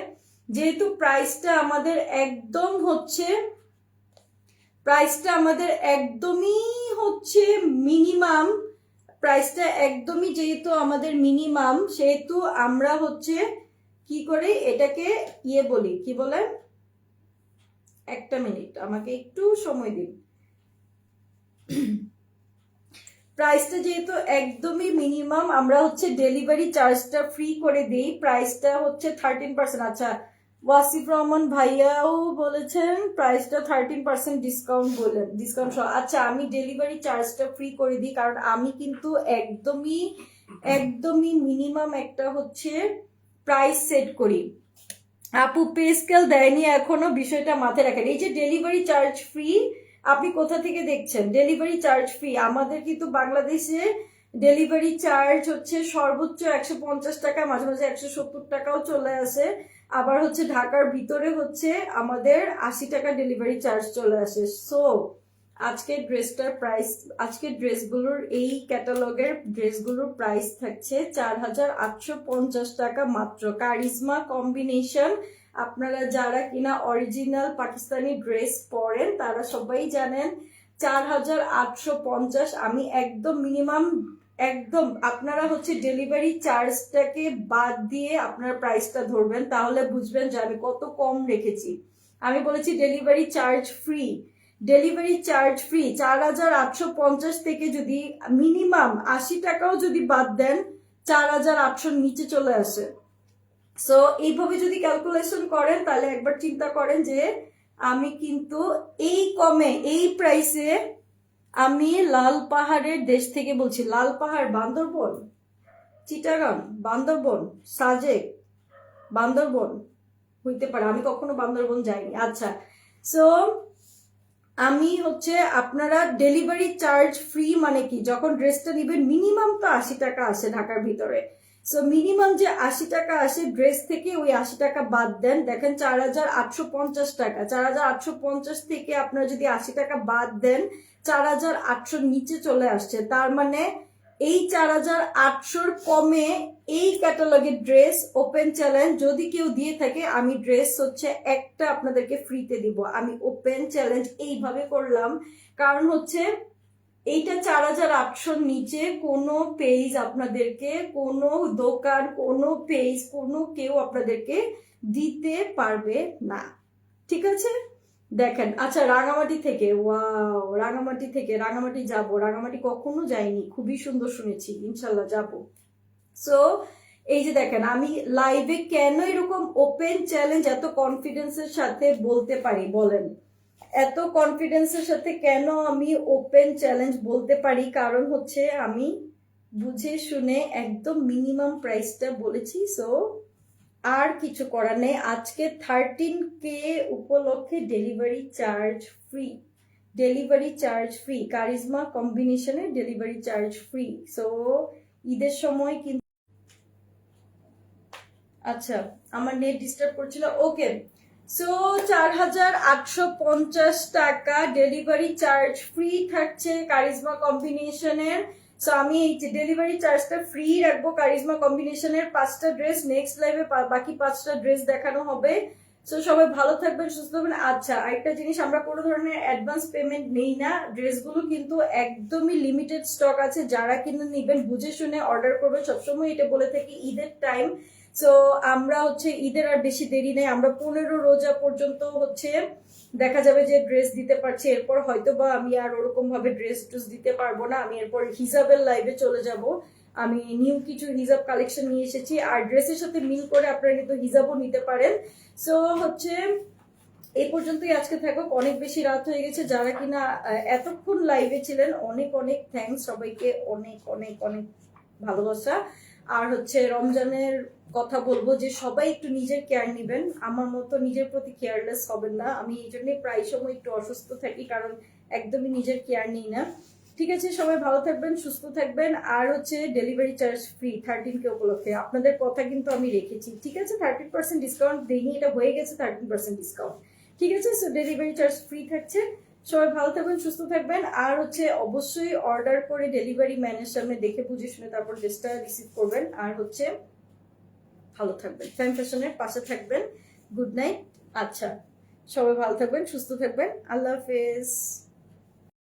যেহেতু প্রাইসটা আমাদের একদম হচ্ছে, প্রাইসটা আমাদের একদমই হচ্ছে মিনিমাম, প্রাইসটা একদমই যেহেতু আমাদের মিনিমাম, সেহেতু আমরা হচ্ছে কি করে এটাকে ইয়ে বলি, কি বলে, একটা মিনিট আমাকে একটু সময় দিন। প্রাইসটা যেহেতু একদমই মিনিমাম, আমরা হচ্ছে ডেলিভারি চার্জটা ফ্রি করে দিই, প্রাইসটা হচ্ছে 13%। আচ্ছা, ওয়াসিফ রহমান ভাইয়াও বলেছেন প্রাইসটা 13% ডিসকাউন্ট বললেন, ডিসকাউন্ট সহ। আচ্ছা, আমি ডেলিভারি চার্জটা ফ্রি করে দিই, কারণ আমি কিন্তু একদমই একদমই মিনিমাম একটা হচ্ছে প্রাইস সেট করি। আপু পে স্কেল দেয়নি এখনো, বিষয়টা মাথায় রাখেন। এই যে ডেলিভারি চার্জ ফ্রি, আপনি কোথা থেকে দেখছেন? ডেলিভারি চার্জ ফ্রি আমাদের কিন্তু বাংলাদেশে ডেলিভারি চার্জ হচ্ছে সর্বোচ্চ 150 টাকা, মাঝে মাঝে 170 টাকাও চলে আসে, আবার হচ্ছে ঢাকার ভিতরে হচ্ছে আমাদের 80 টাকা ডেলিভারি চার্জ চলে আসে। সো আজকের ড্রেসটার প্রাইস, আজকের ড্রেসগুলোর এই ক্যাটালগের ড্রেসগুলোর প্রাইস থাকছে 4,850 টাকা মাত্র। কারিজমা কম্বিনেশন আপনারা যারা কিনা অরিজিনাল পাকিস্তানি ড্রেস পরেন তারা সবাই জানেন 4,850। আমি একদম মিনিমাম, একদম আপনারা হচ্ছে ডেলিভারি চার্জটাকে বাদ দিয়ে আপনার প্রাইসটা ধরবেন, তাহলে বুঝবেন যে আমি কত কম রেখেছি। আমি বলেছি delivery charge free, delivery charge free. 4,850 থেকে যদি মিনিমাম 80 টাকাও যদি বাদ দেন 4,800 নিচে চলে আসে। সো এইভাবে যদি ক্যালকুলেশন করেন তাহলে একবার চিন্তা করেন যে আমি কিন্তু এই কমে এই প্রাইসে আমি লাল পাহাড়ের দেশ থেকে বলছি। লাল পাহাড় বান্দরবন, চিটাগাং, বান্দরবন, সাজেক, বান্দরবন হইতে পারে, আমি কখনো বান্দরবন যাইনি। আচ্ছা, সো আমি হচ্ছে আপনারা ডেলিভারি চার্জ ফ্রি মানে কি, যখন ড্রেসটা নিবেন মিনিমাম তো 80 টাকা আসে ঢাকার ভিতরে। সো মিনিমাম যে 80 টাকা আসে ড্রেস থেকে ওই 80 টাকা বাদ দেন, দেখেন 4,850 টাকা। 4,850 থেকে আপনারা যদি 80 টাকা বাদ দেন 4,800 নিচে চলে আসছে। তার মানে এই 4,800 কমে এই ক্যাটালগের ড্রেস ওপেন চ্যালেঞ্জ যদি কেউ দিয়ে থাকে, আমি ড্রেস হচ্ছে একটা আপনাদেরকে ফ্রিতে দিব। আমি ওপেন চ্যালেঞ্জ এইভাবে করলাম কারণ হচ্ছে এইটা 4,800 নিচে কোনো পেজ আপনাদেরকে, কোনো দোকান, কোনো পেজ, কোনো কেউ আপনাদেরকে দিতে পারবে না, ঠিক আছে? দেখেন, আচ্ছা রাঙামাটি থেকে, ওয়াও, রাঙামাটি থেকে, রাঙামাটি যাব, রাঙামাটি কখনো যাইনি, খুবই সুন্দর শুনেছি, ইনশাল্লাহ যাব। সো এই যে দেখেন আমি লাইভে কেন এরকম ওপেন চ্যালেঞ্জ এত কনফিডেন্সের সাথে বলতে পারি বলেন? এত কনফিডেন্সের সাথে কেন আমি ওপেন চ্যালেঞ্জ বলতে পারি? কারণ হচ্ছে আমি বুঝে শুনে একদম মিনিমাম প্রাইসটা বলেছি। সো আর কিছু করার নেই। আজকে 13K উপলক্ষে delivery charge free, delivery charge free, charisma কম্বিনেশনের ডেলিভারি চার্জ ফ্রি। সো ঈদের সময় কিন্তু, আচ্ছা আমার নেট ডিস্টার্ব করছিল, ওকে। সো 4,850 টাকা ডেলিভারি চার্জ ফ্রি থাকছে কারিজমা কম্বিনেশনের। সো আমি এই ডেলিভারি চার্জটা ফ্রি রাখবো কারিজমা কম্বিনেশনের 5টা ড্রেস, নেক্সট লাইভে বাকি 5টা ড্রেস দেখানো হবে। সো সবাই ভালো থাকবেন, সুস্থ থাকবেন। আচ্ছা আরেকটা জিনিস, আমরা কোনো ধরনের অ্যাডভান্স পেমেন্ট নেই না, ড্রেসগুলো কিন্তু একদমই লিমিটেড স্টক আছে, যারা কিনে নিবেন বুঝে শুনে অর্ডার করবেন। সবসময় এটা বলে থাকি ঈদের টাইম, সো আমরা হচ্ছে ঈদের আর বেশি দেরি নেই, আমরা 15 রোজা পর্যন্ত হচ্ছে দেখা যাবে যে ড্রেস দিতে পারছি। এরপর হয়তো বা আমি আর ওরকম ভাবে ড্রেস দিতে পারবো না, আমি এরপর হিজাবের লাইভে চলে যাব। আমি নিউ কিছু হিজাব কালেকশন নিয়ে এসেছি, আর ড্রেসের সাথে মিল করে আপনারা কিন্তু হিজাবও নিতে পারেন। সো হচ্ছে এই পর্যন্তই আজকে থাকুক, অনেক বেশি রাত হয়ে গেছে। যারা কিনা এতক্ষণ লাইভে ছিলেন অনেক অনেক থ্যাঙ্কস সবাইকে, অনেক অনেক অনেক ভালোবাসা। আর হচ্ছে রমজানের কথা বলবো যে সবাই একটু নিজের কেয়ার নিবেন, আমার মতো নিজের প্রতি কেয়ারলেস হবেন না। আমি এই জন্যই প্রায় সময় একটু অসুস্থ থাকি, কারণ একদমই নিজের কেয়ার নিই না। ঠিক আছে, সবাই ভালো থাকবেন, সুস্থ থাকবেন। আর হচ্ছে ডেলিভারি চার্জ ফ্রি 13K উপলক্ষে, আপনাদের কথা কিন্তু আমি রেখেছি, ঠিক আছে? 30% ডিসকাউন্ট দেইনি, এটা হয়ে গেছে 30% ডিসকাউন্ট, ঠিক আছে? সো ডেলিভারি চার্জ ফ্রি থাকছে, সবাই ভালো থাকবেন, সুস্থ থাকবেন। আর হচ্ছে অবশ্যই অর্ডার করে ডেলিভারি ম্যানের সামনে দেখে বুঝে শুনে তারপর ড্রেসটা রিসিভ করবেন। আর হচ্ছে ভালো থাকবেন, ফ্যান ফ্যাশনের পাশে থাকবেন। Good night. আচ্ছা সবাই ভালো থাকবেন, সুস্থ থাকবেন, আল্লাহ হাফেজ।